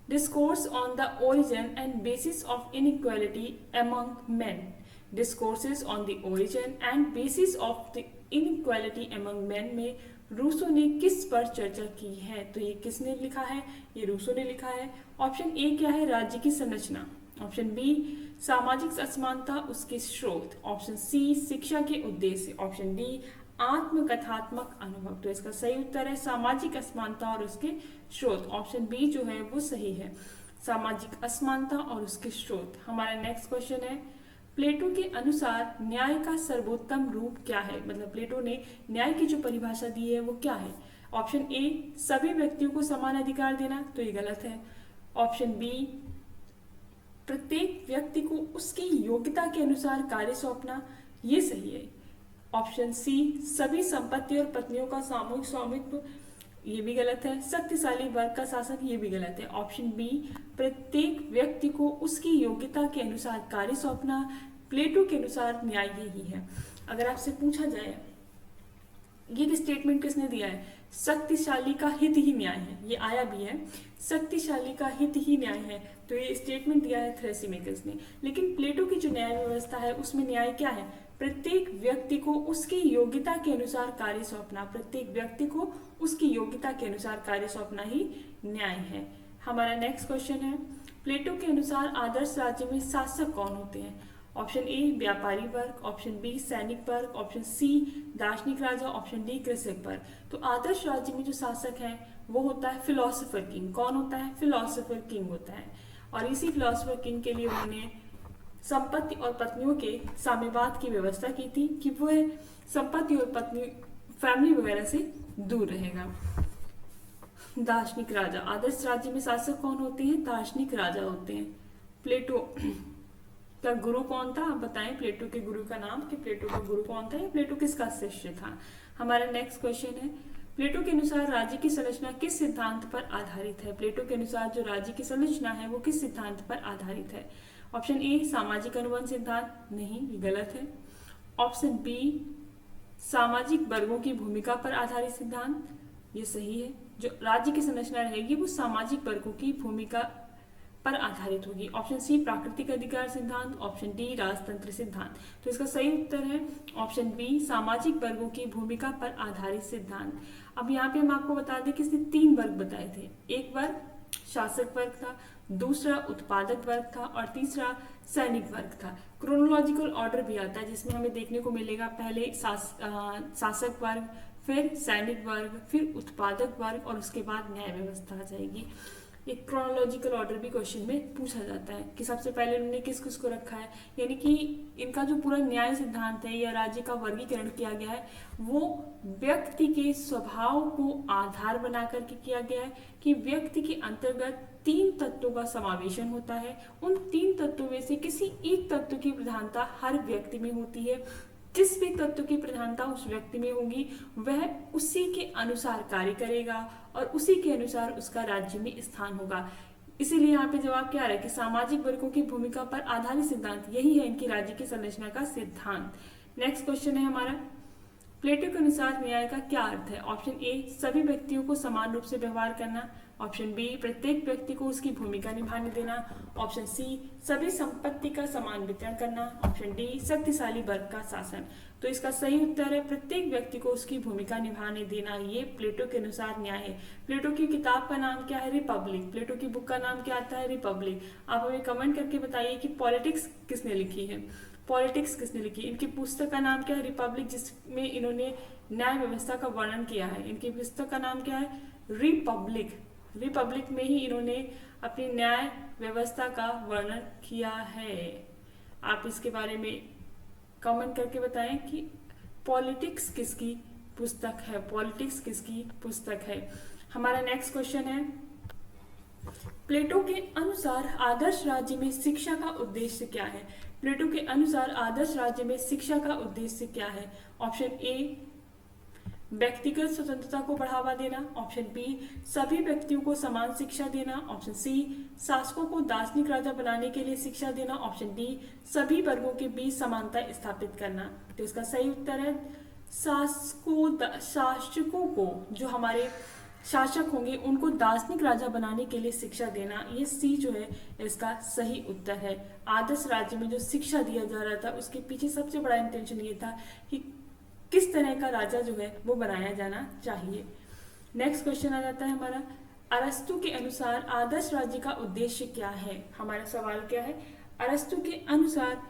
[SPEAKER 1] discourse on the origin and bases of inequality among main. Discourses on the origin and bases of the inequality among main में रूसो ने किस पर चर्चा की है? तो ये किसने लिखा है? ये रूसो ने लिखा है। ऑप्शन ए क्या है? राज्य की संरचना, ऑप्शन बी सामाजिक असमानता उसके स्रोत, ऑप्शन सी शिक्षा के उद्देश्य, ऑप्शन डी आत्मकथात्मक अनुभव। तो इसका सही उत्तर है सामाजिक असमानता और उसके स्रोत, ऑप्शन बी जो है वो सही है, सामाजिक असमानता और उसके स्रोत। हमारा नेक्स्ट क्वेश्चन है प्लेटो के अनुसार न्याय का सर्वोत्तम रूप क्या है? मतलब प्लेटो ने न्याय की जो परिभाषा दी है वो क्या है? ऑप्शन ए सभी व्यक्तियों को समान अधिकार देना, तो ये गलत है। ऑप्शन बी प्रत्येक व्यक्ति को उसकी योग्यता के अनुसार कार्य सौंपना, ये सही है। ऑप्शन सी, सभी संपत्ति और पत्नियों का सामूहिक स्वामित्व, ये भी गलत है। शक्तिशाली वर्ग का शासन, ये भी गलत है। ऑप्शन बी, प्रत्येक व्यक्ति को उसकी योग्यता के अनुसार कार्य सौंपना, प्लेटो के अनुसार न्याय यही है। अगर आपसे पूछा जाए ये स्टेटमेंट किसने दिया है, शक्तिशाली का हित ही न्याय है, ये आया भी है, शक्तिशाली का हित ही न्याय है, तो ये स्टेटमेंट दिया है थ्रेसिमेकस ने। लेकिन प्लेटो की जो न्याय व्यवस्था है उसमें न्याय क्या है, प्रत्येक व्यक्ति को उसकी योग्यता के अनुसार कार्य सौंपना, प्रत्येक व्यक्ति को उसकी योग्यता के अनुसार कार्य सौंपना ही न्याय है। हमारा नेक्स्ट क्वेश्चन है, प्लेटो के अनुसार आदर्श राज्य में शासक कौन होते हैं। ऑप्शन ए, व्यापारी वर्ग, ऑप्शन बी, सैनिक वर्ग, ऑप्शन सी, दार्शनिक राजा, ऑप्शन डी, कृषक वर्ग। तो आदर्श राज्य में जो शासक है वो होता है फिलोसोफर किंग। कौन होता है, फिलोसोफर किंग होता है। और इसी फिलोसोफर किंग के लिए उन्होंने संपत्ति और पत्नियों के साम्यवाद की व्यवस्था की थी कि वह संपत्ति और पत्नी फैमिली वगैरह से दूर रहेगा। दार्शनिक राजा, आदर्श राज्य में शासक कौन होते हैं, दार्शनिक राजा होते हैं। प्लेटो का गुरु कौन था, आप बताएं प्लेटो के गुरु का नाम, कि प्लेटो का गुरु कौन था या प्लेटो किसका शिष्य था। हमारा नेक्स्ट क्वेश्चन है, प्लेटो के अनुसार राज्य की संरचना किस सिद्धांत पर आधारित है। प्लेटो के अनुसार जो राज्य की संरचना है वो किस सिद्धांत पर आधारित है। ऑप्शन ए, सामाजिक अनुबंध सिद्धांत, नहीं ये गलत है। ऑप्शन बी, सामाजिक वर्गों की भूमिका पर आधारित सिद्धांत, ये सही है। जो राज्य की संरचना रहेगी वो सामाजिक वर्गों की भूमिका पर आधारित होगी। ऑप्शन सी, प्राकृतिक अधिकार सिद्धांत, ऑप्शन डी, राजतंत्र सिद्धांत। तो इसका सही उत्तर है ऑप्शन बी, सामाजिक वर्गों की भूमिका पर आधारित सिद्धांत। अब यहाँ पे हम आपको बता दें कि इसने 3 वर्ग बताए थे। एक वर्ग शासक वर्ग था, दूसरा उत्पादक वर्ग था और तीसरा सैनिक वर्ग था। क्रोनोलॉजिकल ऑर्डर भी आता है जिसमें हमें देखने को मिलेगा पहले शासक वर्ग, फिर सैनिक वर्ग, फिर उत्पादक वर्ग और उसके बाद न्याय व्यवस्था आ जाएगी। एक क्रोनोलॉजिकल ऑर्डर भी क्वेश्चन में पूछा जाता है कि सबसे पहले उन्होंने किस किस को रखा है, यानी कि इनका जो पूरा न्याय सिद्धांत है या राज्य का वर्गीकरण किया गया है वो व्यक्ति के स्वभाव को आधार बना करके किया गया है कि व्यक्ति के अंतर्गत 3 तत्वों का समावेशन होता है। उन 3 तत्वों में से किसी एक तत्व की प्रधानता हर व्यक्ति में होती है। जिस भी तत्व की प्रधानता उस व्यक्ति में होगी वह उसी के अनुसार कार्य करेगा और उसी के अनुसार उसका राज्य में स्थान होगा। इसीलिए यहाँ पे जवाब क्या आ रहा है कि सामाजिक वर्गों की भूमिका पर आधारित सिद्धांत, यही है इनकी राज्य की संरचना का सिद्धांत। नेक्स्ट क्वेश्चन है हमारा, प्लेटो के अनुसार न्याय का क्या अर्थ है। ऑप्शन ए, सभी व्यक्तियों को समान रूप से व्यवहार करना। ऑप्शन बी, प्रत्येक व्यक्ति को उसकी भूमिका निभाने देना। ऑप्शन सी, सभी संपत्ति का समान वितरण करना। ऑप्शन डी, शक्तिशाली वर्ग का शासन। तो इसका सही उत्तर है प्रत्येक व्यक्ति को उसकी भूमिका निभाने देना। ये प्लेटो के अनुसार न्याय है। प्लेटो की किताब का नाम क्या है, रिपब्लिक। प्लेटो की बुक का नाम क्या आता है, रिपब्लिक। आप हमें कमेंट करके बताइए कि पॉलिटिक्स किसने लिखी है, पॉलिटिक्स किसने लिखी। इनकी पुस्तक का नाम क्या है, रिपब्लिक, जिसमें इन्होंने न्याय व्यवस्था का वर्णन किया है। इनकी पुस्तक का नाम क्या है, रिपब्लिक। रिपब्लिक में ही इन्होंने अपनी न्याय व्यवस्था का वर्णन किया है। आप इसके बारे में कमेंट करके बताएं कि पॉलिटिक्स किसकी पुस्तक है, पॉलिटिक्स किसकी पुस्तक है। हमारा नेक्स्ट क्वेश्चन है, प्लेटो के अनुसार आदर्श राज्य में शिक्षा का उद्देश्य क्या है। प्लेटो के अनुसार आदर्श राज्य में शिक्षा का उद्देश्य क्या है। ऑप्शन ए, व्यक्तिगत स्वतंत्रता को बढ़ावा देना। ऑप्शन बी, सभी व्यक्तियों को समान शिक्षा देना। ऑप्शन सी, शासकों को दार्शनिक राजा बनाने के लिए शिक्षा देना। ऑप्शन डी, सभी वर्गों के बीच समानता स्थापित करना। तो इसका सही उत्तर है शासकों को, जो हमारे शासक होंगे उनको दार्शनिक राजा बनाने के लिए शिक्षा देना। ये सी जो है इसका सही उत्तर है। आदर्श राज्य में जो शिक्षा दिया जा रहा था उसके पीछे सबसे बड़ा इंटेंशन ये था कि किस तरह का राजा जो है वो बनाया जाना चाहिए। नेक्स्ट क्वेश्चन आ जाता है हमारा, अरस्तु के अनुसार आदर्श राज्य का उद्देश्य क्या है। हमारा सवाल क्या है, अरस्तु के अनुसार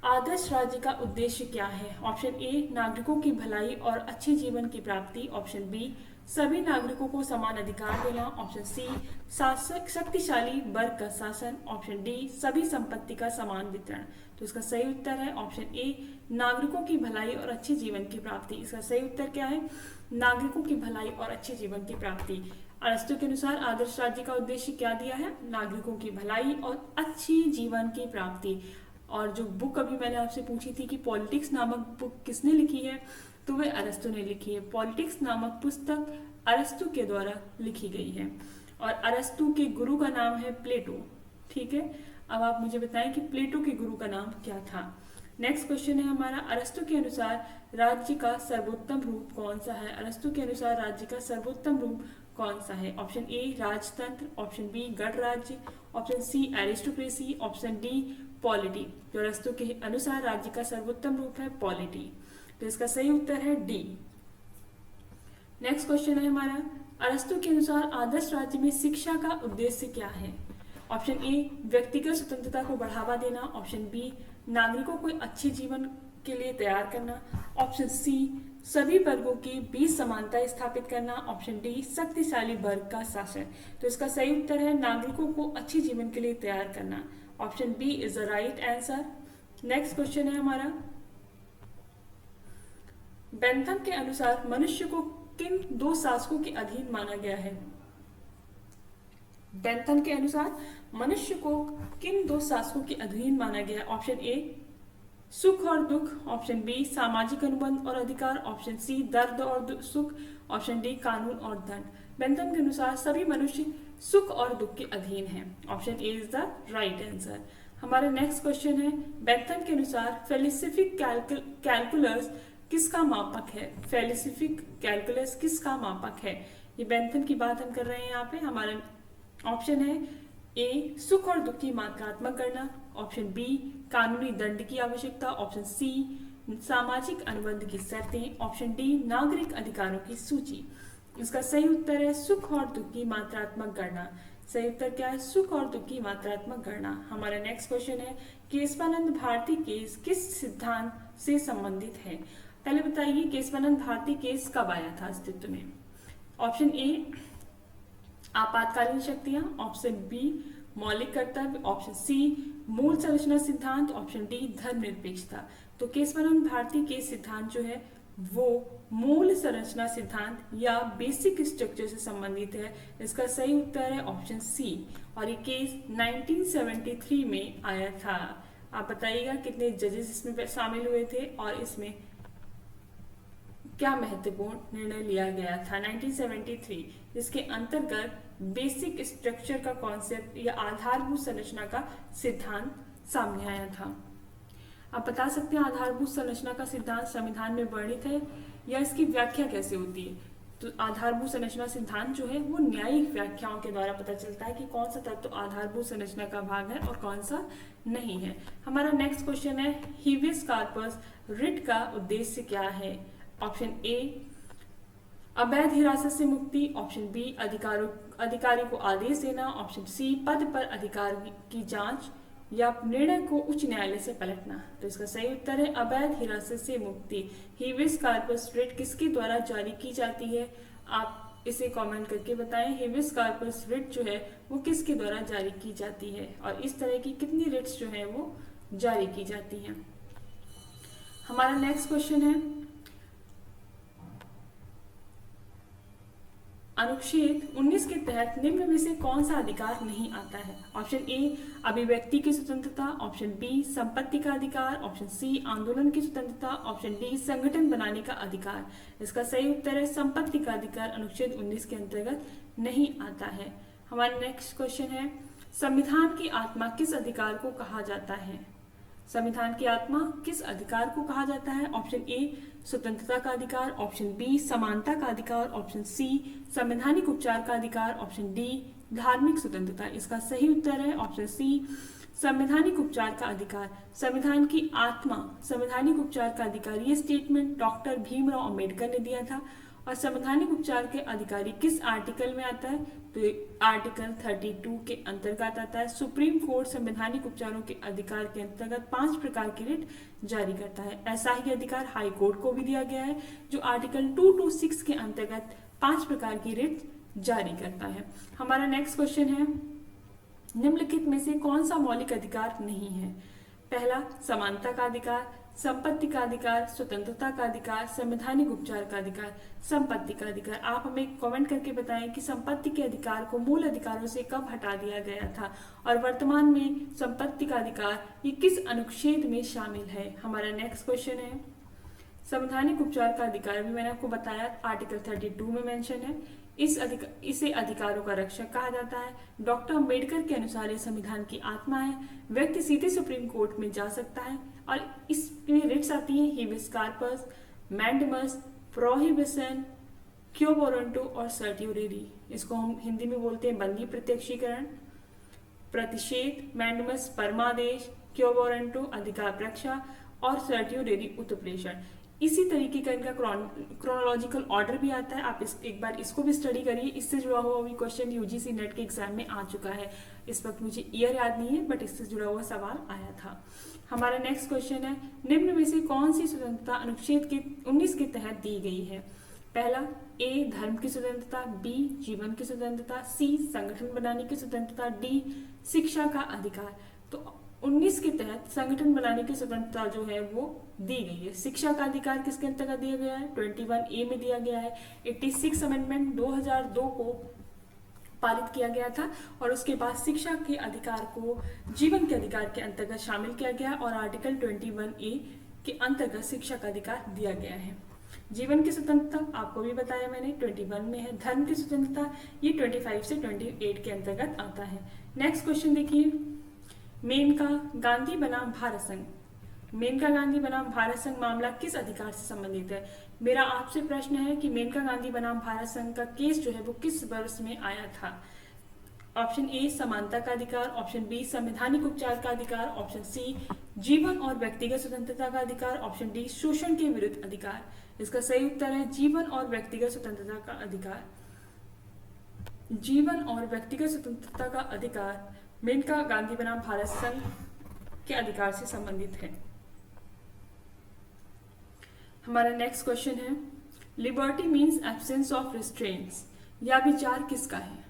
[SPEAKER 1] आदर्श राज्य का उद्देश्य क्या है। ऑप्शन ए, नागरिकों की भलाई और अच्छे जीवन की प्राप्ति। ऑप्शन बी, सभी नागरिकों को समान अधिकार देना। ऑप्शन सी, शक्तिशाली वर्ग का शासन। ऑप्शन डी, सभी संपत्ति का समान वितरण। तो इसका सही उत्तर है ऑप्शन ए, नागरिकों की भलाई और अच्छे जीवन की प्राप्ति। इसका सही उत्तर क्या है, नागरिकों की भलाई और अच्छे जीवन की प्राप्ति। अरस्तु के अनुसार आदर्श राज्य का उद्देश्य क्या दिया है? नागरिकों की भलाई और अच्छी जीवन की प्राप्ति। और जो बुक अभी मैंने आपसे पूछी थी कि पॉलिटिक्स नामक बुक किसने लिखी है, तो वह अरस्तु ने लिखी है। पॉलिटिक्स नामक पुस्तक अरस्तु के द्वारा लिखी गई है और अरस्तु के गुरु का नाम है प्लेटो। ठीक है, अब आप मुझे बताएं कि प्लेटो के गुरु का नाम क्या था। नेक्स्ट क्वेश्चन है हमारा, अरस्तु के अनुसार राज्य का सर्वोत्तम रूप कौन सा है? अरस्तु के अनुसार राज्य का सर्वोत्तम रूप कौन सा है? ऑप्शन ए राजतंत्र, ऑप्शन बी गणराज्य, option C aristocracy, option D polity. जो अरस्तु के अनुसार राज्य का सर्वोत्तम रूप है पॉलिटी, तो इसका सही उत्तर है डी। नेक्स्ट क्वेश्चन है हमारा, अरस्तु के अनुसार आदर्श राज्य में शिक्षा का उद्देश्य क्या है? ऑप्शन ए व्यक्तिगत स्वतंत्रता को बढ़ावा देना, ऑप्शन बी नागरिकों को अच्छे जीवन के लिए तैयार करना, ऑप्शन सी सभी वर्गों की बीच समानता स्थापित करना, ऑप्शन डी शक्तिशाली वर्ग का शासन। तो इसका सही उत्तर है नागरिकों को अच्छे जीवन के लिए तैयार करना। Option B is the right answer. Next question है हमारा, बेंथम के अनुसार मनुष्य को किन दो शासकों के अधीन माना गया है? बेंथम के अनुसार मनुष्य को किन दो शासकों के अधीन माना गया है? ऑप्शन ए सुख और दुख, ऑप्शन बी सामाजिक अनुबंध और अधिकार, ऑप्शन सी दर्द और सुख, ऑप्शन डी कानून और दंड। बेंथम के अनुसार सभी मनुष्य सुख और दुख के अधीन हैं। Option A is the right answer. हमारा नेक्स्ट क्वेश्चन है, बेंथम के अनुसार फेलिसिफिक कैलकुलस किसका मापक है? फेलिसिफिक कैलकुलस किसका मापक है? ये बेंथम की बात हम कर रहे हैं यहाँ पे। हमारा ऑप्शन है ए सुख और दुख की मात्रात्मक गणना, ऑप्शन बी कानूनी दंड की आवश्यकता, ऑप्शन सी सामाजिक अनुबंध की शर्तें, ऑप्शन डी नागरिक अधिकारों की सूची। इसका सही उत्तर है सुख और दुख की मात्रात्मक गणना। सही उत्तर क्या है? सुख और दुख की मात्रात्मक गणना। हमारा नेक्स्ट क्वेश्चन है, केशवानंद भारती केस किस सिद्धांत से संबंधित है? पहले बताइए केशवानंद भारती केस कब आया था अस्तित्व में? ऑप्शन ए आपातकालीन शक्तियां, ऑप्शन बी मौलिक कर्तव्य, ऑप्शन सी मूल संरचना सिद्धांत, ऑप्शन डी धर्मनिरपेक्षता। तो केशवानंद भारती के सिद्धांत जो है वो मूल संरचना सिद्धांत या बेसिक स्ट्रक्चर से संबंधित है। इसका सही उत्तर है ऑप्शन सी और ये केस 1973 में आया था। आप बताइएगा कितने जजेस इसमें शामिल हुए थे और इसमें क्या महत्वपूर्ण निर्णय लिया गया था। 1973 जिसके अंतर्गत बेसिक स्ट्रक्चर का कॉन्सेप्ट या आधारभूत संरचना का सिद्धांत सामने आया था। आप बता सकते हैं आधारभूत संरचना का सिद्धांत संविधान में वर्णित है या इसकी व्याख्या कैसे होती है? तो आधारभूत संरचना सिद्धांत जो है वो न्यायिक व्याख्याओं के द्वारा पता चलता है कि कौन सा तत्व आधारभूत संरचना का भाग है और कौन सा नहीं है। हमारा नेक्स्ट क्वेश्चन है, हीबियस कॉर्पस रिट का उद्देश्य क्या है? ऑप्शन ए अवैध हिरासत से मुक्ति, ऑप्शन बी अधिकारी को आदेश देना, ऑप्शन सी पद पर अधिकार की जांच या निर्णय को उच्च न्यायालय से पलटना। तो इसका सही उत्तर है अवैध हिरासत से मुक्ति। हीबियस कॉर्पस रिट किसके द्वारा जारी की जाती है? आप इसे कमेंट करके बताएं हीबियस कॉर्पस रिट जो है वो किसके द्वारा जारी की जाती है और इस तरह की कितनी रिट्स जो है वो जारी की जाती हैं। हमारा नेक्स्ट क्वेश्चन है, अनुच्छेद 19 के तहत निम्न में से कौन सा अधिकार नहीं आता है? ऑप्शन ए अभिव्यक्ति की स्वतंत्रता, ऑप्शन बी संपत्ति का अधिकार, ऑप्शन सी आंदोलन की स्वतंत्रता, ऑप्शन डी संगठन बनाने का अधिकार। इसका सही उत्तर है संपत्ति का अधिकार अनुच्छेद 19 के अंतर्गत नहीं आता है। हमारा नेक्स्ट क्वेश्चन है, संविधान की आत्मा किस अधिकार को कहा जाता है? संविधान की आत्मा किस अधिकार को कहा जाता है? ऑप्शन ए स्वतंत्रता का अधिकार, ऑप्शन बी समानता का अधिकार, ऑप्शन सी संवैधानिक उपचार का अधिकार, ऑप्शन डी धार्मिक स्वतंत्रता। इसका सही उत्तर है ऑप्शन सी संवैधानिक उपचार का अधिकार। संविधान की आत्मा संवैधानिक उपचार का अधिकार, ये स्टेटमेंट डॉक्टर भीमराव अंबेडकर ने दिया था। और संवैधानिक उपचार के अधिकारी किस आर्टिकल में आता है? तो आर्टिकल 32 के अंतर्गत आता है। सुप्रीम कोर्ट संवैधानिक उपचारों के अधिकार के अंतर्गत 5 प्रकार की रिट जारी करता है। ऐसा ही अधिकार हाई कोर्ट को भी दिया गया है जो आर्टिकल 226 के अंतर्गत 5 प्रकार की रिट जारी करता है। हमारा नेक्स्ट क्वेश्चन है, निम्नलिखित में से कौन सा मौलिक अधिकार नहीं है? पहला समानता का अधिकार, संपत्ति का अधिकार, स्वतंत्रता का अधिकार, संवैधानिक उपचार का अधिकार। संपत्ति का अधिकार, आप हमें कमेंट करके बताएं कि संपत्ति के अधिकार को मूल अधिकारों से कब हटा दिया गया था और वर्तमान में संपत्ति का अधिकार ये किस अनुच्छेद में शामिल है। हमारा नेक्स्ट क्वेश्चन है, संवैधानिक उपचार का अधिकार भी मैंने आपको बताया आर्टिकल 32 में मेंशन है। इसे अधिकारों का रक्षक कहा जाता है। डॉक्टर अम्बेडकर के अनुसार ये संविधान की आत्मा है। व्यक्ति सीधे सुप्रीम कोर्ट में जा सकता है और इसमें रिट्स आती है habeas corpus, mandamus, prohibition, quo warranto और सर्टियोरेरी। इसको हम हिंदी में बोलते हैं बंदी प्रत्यक्षीकरण, प्रतिषेध, मैंडेमस परमादेश, क्यो वारंटो अधिकार रक्षा और सर्टियोरेरी उत्प्रेषण। इसी तरीके का इनका क्रोनोलॉजिकल ऑर्डर भी आता है। आप एक बार इसको भी स्टडी करिए, इससे जुड़ा हुआ भी क्वेश्चन यूजीसी नेट के एग्जाम में आ चुका है। इस वक्त मुझे ईयर याद नहीं है बट इससे जुड़ा हुआ सवाल आया था। हमारा नेक्स्ट क्वेश्चन है, निम्न में से कौन सी स्वतंत्रता अनुच्छेद के 19 के तहत दी गई है। पहला, ए धर्म की स्वतंत्रता, बी जीवन की स्वतंत्रता, सी संगठन बनाने की स्वतंत्रता, डी शिक्षा का अधिकार। तो 19 के तहत संगठन बनाने की स्वतंत्रता जो है वो दी गई है। शिक्षा का अधिकार किसके अंतर्गत दिया गया है, 21A में दिया गया है। 86 अमेंडमेंट 2002 को पारित किया गया था और उसके बाद शिक्षा के अधिकार को जीवन के अधिकार के अंतर्गत शामिल किया गया और आर्टिकल 21A के अंतर्गत शिक्षा का अधिकार दिया गया है। जीवन की स्वतंत्रता आपको भी बताया मैंने 21 में है। धर्म की स्वतंत्रता ये 25 से 28 के अंतर्गत आता है। नेक्स्ट क्वेश्चन देखिए, मेनका गांधी बनाम भारत संघ। मेनका गांधी बनाम भारत संघ मामला किस अधिकार से संबंधित है। मेरा आपसे प्रश्न है कि मेनका गांधी बनाम भारत संघ का केस जो है वो किस वर्ष में आया था। ऑप्शन ए समानता का अधिकार, ऑप्शन बी संवैधानिक उपचार का अधिकार, ऑप्शन सी जीवन और व्यक्तिगत स्वतंत्रता का अधिकार, ऑप्शन डी शोषण के विरुद्ध अधिकार। इसका सही उत्तर है जीवन और व्यक्तिगत स्वतंत्रता का अधिकार। जीवन और व्यक्तिगत स्वतंत्रता का अधिकार मेनका गांधी बनाम भारत संघ के अधिकार से संबंधित है। हमारा नेक्स्ट क्वेश्चन है, liberty means absence of restraints. यह विचार किसका है।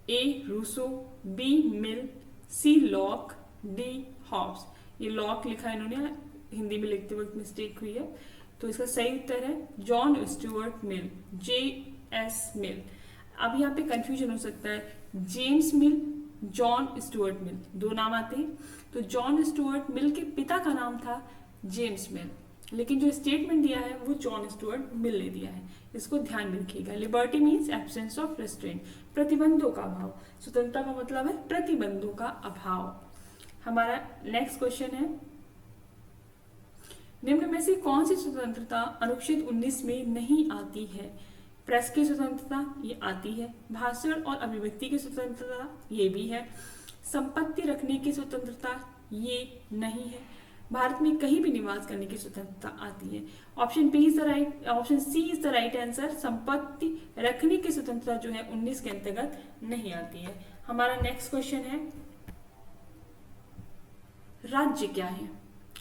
[SPEAKER 1] ए रूसो, बी मिल, सी लॉक, डी हॉब्स। ये लॉक लिखा है इन्होंने, हिंदी में लिखते वक्त मिस्टेक हुई है, तो इसका सही उत्तर है जॉन स्टुअर्ट मिल, JS मिल। अब यहाँ पे कंफ्यूजन हो सकता है, जेम्स मिल, जॉन स्टुअर्ट मिल, दो नाम आते हैं। तो जॉन स्टुअर्ट मिल के पिता का नाम था जेम्स मिल, लेकिन जो स्टेटमेंट दिया है वो जॉन स्टुअर्ट मिल ने दिया है। इसको ध्यान में रखिएगा। Liberty means absence of restaurant, प्रतिबंधों का अभाव। स्वतंत्रता का मतलब है प्रतिबंधों का अभाव। हमारा नेक्स्ट क्वेश्चन है, निम्न में से कौन सी स्वतंत्रता अनुच्छेद 19 में नहीं आती है। प्रेस की स्वतंत्रता ये आती है, भाषण और अभिव्यक्ति की स्वतंत्रता ये भी है, संपत्ति रखने की स्वतंत्रता ये नहीं है, भारत में कहीं भी निवास करने की स्वतंत्रता आती है। Option C is the right answer. संपत्ति रखने की स्वतंत्रता जो है 19 के अंतर्गत नहीं आती है। हमारा नेक्स्ट क्वेश्चन है, राज्य क्या है।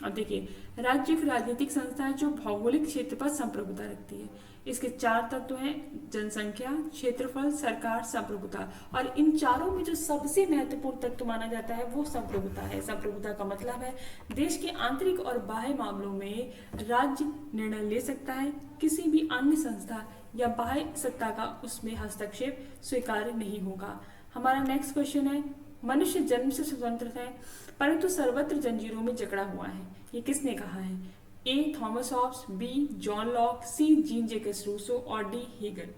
[SPEAKER 1] अब देखिए, राज्य एक राजनीतिक संस्था है जो भौगोलिक क्षेत्र पर संप्रभुता रखती है। इसके 4 तत्व हैं, जनसंख्या, क्षेत्रफल, सरकार, संप्रभुता। और इन चारों में जो सबसे महत्वपूर्ण तत्व माना जाता है वो संप्रभुता है। संप्रभुता का मतलब है देश के आंतरिक और बाह्य मामलों में राज्य निर्णय ले सकता है, किसी भी अन्य संस्था या बाह्य सत्ता का उसमें हस्तक्षेप स्वीकार्य नहीं होगा। हमारा नेक्स्ट क्वेश्चन है, मनुष्य जन्म से स्वतंत्र है परंतु सर्वत्र जंजीरों में जकड़ा हुआ है। ये किसने कहा है। A Thomas Hobbes, B John Locke, C Jean Jacques Rousseau और डी हेगल।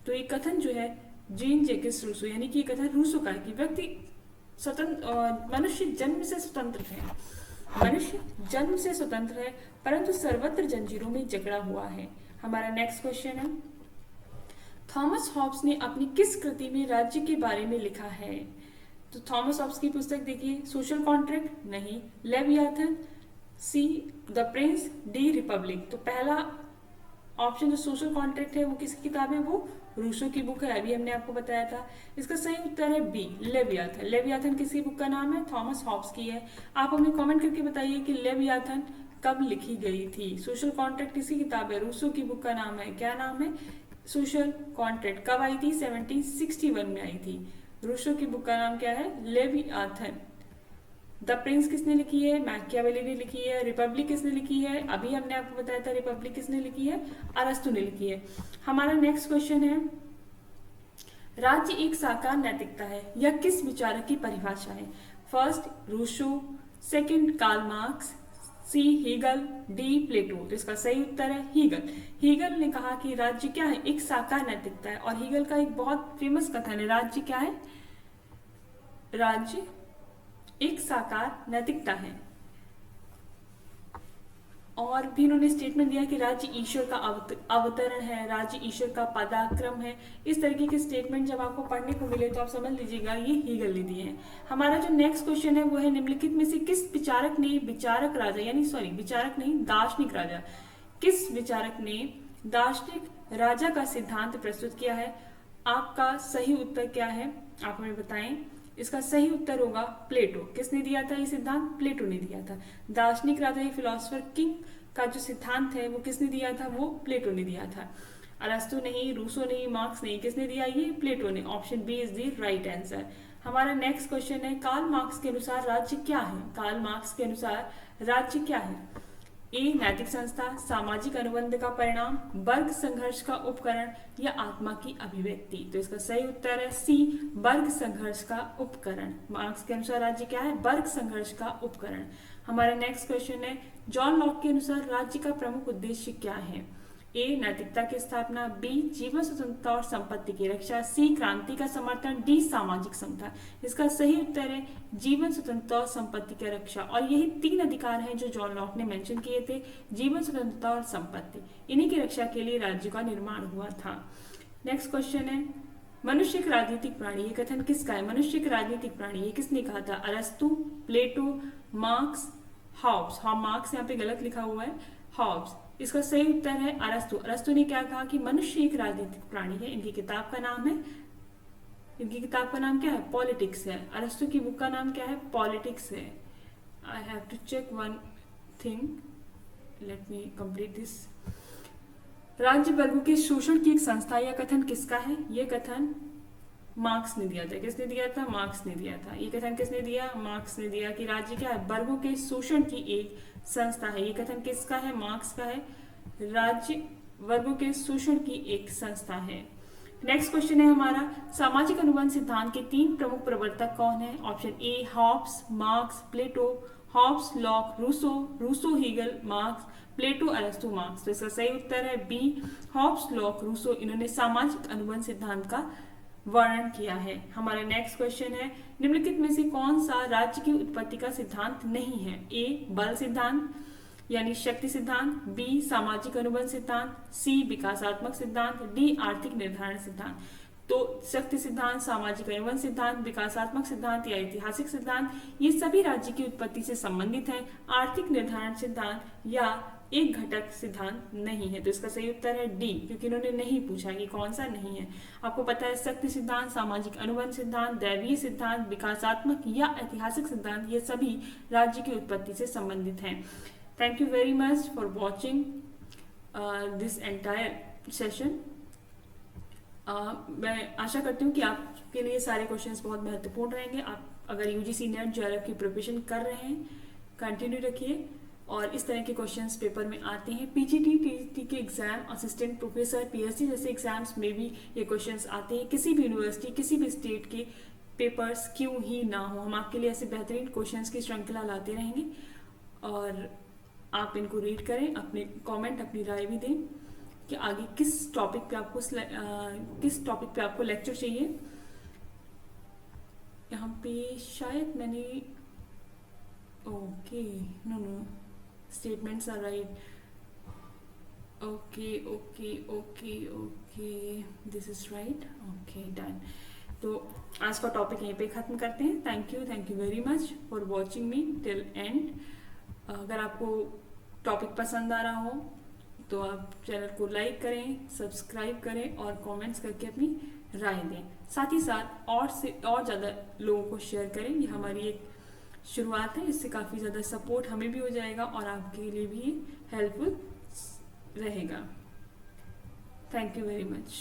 [SPEAKER 1] तो ये कथन जो है जीन जैकस रूसो यानी कि ये कथन रूसो का है कि व्यक्ति मनुष्य जन्म से स्वतंत्र है, मनुष्य जन्म से स्वतंत्र है परंतु सर्वत्र जंजीरों में जकड़ा हुआ है। हमारा नेक्स्ट क्वेश्चन है, थॉमस हॉब्स ने अपनी किस कृति में राज्य के बारे में लिखा है। तो थॉमस हॉब्स की पुस्तक देखिए, सोशल कॉन्ट्रैक्ट नहीं, Leviathan, see the Prince, D Republic. तो पहला ऑप्शन जो सोशल कॉन्ट्रैक्ट है वो किसकी किताब है, वो रूसो की बुक है, अभी हमने आपको बताया था। इसका सही उत्तर है बी लेवियाथन। लेवियाथन किसकी बुक का नाम है, थॉमस हॉब्स की है। आप हमें कमेंट करके बताइए कि लेवियाथन कब लिखी गई थी। सोशल कॉन्ट्रैक्ट किसकी किताब है, रूसो की बुक का नाम है, क्या नाम है, सोशल कॉन्ट्रैक्ट। कब आई थी, 1761 में आई थी। रूसो की बुक का नाम क्या है, लेवियाथन। द प्रिंस किसने लिखी है? मैकियावेली ने लिखी है। रिपब्लिक किसने लिखी है? अभी हमने आपको बताया था रिपब्लिक किसने लिखी है? अरस्तु ने लिखी है। हमारा नेक्स्ट क्वेश्चन है, राज्य एक साकार नैतिकता है, यह किस विचारक की परिभाषा है? First Rousseau, second Karl Marx, C Hegel, D Plato. तो इसका सही उत्तर है हीगल। हीगल ने कहा कि राज्य क्या है? एक साकार नैतिकता है। और हीगल का एक बहुत फेमस कथन है, राज्य क्या है? राज्य एक साकार नैतिकता है। और भी उन्होंने स्टेटमेंट दिया कि राज्य ईश्वर का अवतरण है, राज्य ईश्वर का पदाक्रम है। इस तरीके के स्टेटमेंट जब आपको पढ़ने को मिले तो आप समझ लीजिएगा ये हीगल ने दिए हैं। हमारा जो नेक्स्ट क्वेश्चन है वो है, निम्नलिखित में से किस विचारक ने विचारक राजा यानी विचारक नहीं दार्शनिक राजा, किस विचारक ने दार्शनिक राजा का सिद्धांत प्रस्तुत किया है? आपका सही उत्तर क्या है, आप हमें बताएं। इसका सही उत्तर होगा प्लेटो। किसने दिया था ये सिद्धांत? प्लेटो ने दिया था। दार्शनिक राजा या फिलोसफर किंग का जो सिद्धांत है वो किसने दिया था? वो प्लेटो ने दिया था। अरस्तु नहीं, रूसो नहीं, मार्क्स नहीं, किसने दिया? ये प्लेटो ने। Option B is the right answer. हमारा नेक्स्ट क्वेश्चन है, कार्ल मार्क्स के अनुसार राज्य क्या है? कार्ल मार्क्स के अनुसार राज्य क्या है? ए नैतिक संस्था, सामाजिक अनुबंध का परिणाम, वर्ग संघर्ष का उपकरण या आत्मा की अभिव्यक्ति। तो इसका सही उत्तर है सी, वर्ग संघर्ष का उपकरण। मार्क्स के अनुसार राज्य क्या है? वर्ग संघर्ष का उपकरण। हमारा नेक्स्ट क्वेश्चन है, जॉन लॉक के अनुसार राज्य का प्रमुख उद्देश्य क्या है? ए नैतिकता की स्थापना, बी जीवन स्वतंत्रता और संपत्ति की रक्षा, सी क्रांति का समर्थन, डी सामाजिक समता। इसका सही उत्तर है जीवन स्वतंत्रता और संपत्ति की रक्षा। और यही 3 अधिकार हैं जो जॉन लॉक ने मेंशन किए थे, जीवन स्वतंत्रता और संपत्ति। इन्हीं की रक्षा के लिए राज्य का निर्माण हुआ था। नेक्स्ट क्वेश्चन है, मनुष्य एक राजनीतिक प्राणी, ये कथन किसका है? मनुष्य एक राजनीतिक प्राणी, ये किसने कहा था? अरस्तु, प्लेटो, मार्क्स, हॉब्स। हाँ, मार्क्स यहाँ पे गलत लिखा हुआ है, हॉब्स। इसका सही उत्तर है अरस्तु। अरस्तु ने क्या कहा कि मनुष्य एक राजनीतिक प्राणी है। इनकी किताब का नाम है, इनकी किताब का नाम क्या है? पॉलिटिक्स है। अरस्तु की बुक का नाम क्या है? पॉलिटिक्स है। I have to check one thing, let me complete this. राज्य वर्गों के शोषण की एक संस्था, यह कथन किसका है? यह कथन मार्क्स ने दिया था। किसने दिया था? मार्क्स ने दिया था। ये कथन किसने दिया? मार्क्स ने दिया कि राज्य क्या है? वर्गों के शोषण की एक संस्था है। ये कथन किसका है? मार्क्स का है। राज्य वर्गों के शोषण की एक संस्था है। नेक्स्ट क्वेश्चन है हमारा, सामाजिक अनुबंध सिद्धांत के 3 प्रमुख प्रवर्तक कौन है? Option A Hobbes, Marx, Plato. Hobbes, Locke, Rousseau, Rousseau, Hegel, Marx, Plato, अरस्तु, मार्क्स। तो इसका सही उत्तर है बी, हॉब्स, लॉक, रूसो। इन्होंने सामाजिक अनुबंध सिद्धांत का वर्णन किया है। हमारा नेक्स्ट क्वेश्चन है, निम्नलिखित में से कौन सा राज्य की उत्पत्ति का सिद्धांत नहीं है? ए बल सिद्धांत यानी शक्ति सिद्धांत, बी सामाजिक अनुबंध सिद्धांत, सी विकासात्मक सिद्धांत, डी आर्थिक निर्धारण सिद्धांत। तो शक्ति सिद्धांत, सामाजिक अनुबंध सिद्धांत, विकासात्मक सिद्धांत या ऐतिहासिक सिद्धांत, ये सभी राज्य की उत्पत्ति से संबंधित हैं। आर्थिक निर्धारण सिद्धांत या एक घटक सिद्धांत नहीं है। तो इसका सही उत्तर है डी, क्योंकि इन्होंने नहीं पूछा कि कौन सा नहीं है। आपको पता है शक्ति सिद्धांत, सामाजिक अनुबंध सिद्धांत, दैवीय सिद्धांत, विकासात्मक या ऐतिहासिक सिद्धांत, ये सभी राज्य की उत्पत्ति से संबंधित हैं। Thank you very much for watching this entire session. मैं आशा करती हूँ कि आपके लिए सारे क्वेश्चंस बहुत महत्वपूर्ण रहेंगे। आप अगर यूजीसी नेट जेआरएफ की प्रिपरेशन कर रहे हैं, कंटिन्यू रखिए। और इस तरह के क्वेश्चंस पेपर में आते हैं। पीजीटी, टीजीटी के एग्जाम, असिस्टेंट प्रोफेसर, पीएचडी जैसे एग्जाम्स में भी ये क्वेश्चंस आते हैं। किसी भी यूनिवर्सिटी, किसी भी स्टेट के पेपर्स क्यों ही ना हो, हम आपके लिए ऐसे बेहतरीन क्वेश्चंस की श्रृंखला लाते रहेंगे। और आप इनको रीड करें, अपने कमेंट, अपनी राय भी दें कि आगे किस टॉपिक पे आपको लेक्चर चाहिए। यहाँ पे शायद मैंने okay, no statements are right. Okay, this is right. Okay, done. तो आज का टॉपिक यहीं पे खत्म करते हैं। Thank you very much for watching me till and. अगर आपको टॉपिक पसंद आ रहा हो तो आप चैनल को लाइक करें, सब्सक्राइब करें और कमेंट्स करके अपनी राय दें। साथ ही साथ और ज़्यादा लोगों को शेयर करें। ये हमारी एक शुरुआत है, इससे काफ़ी ज़्यादा सपोर्ट हमें भी हो जाएगा और आपके लिए भी हेल्पफुल रहेगा। Thank you very much.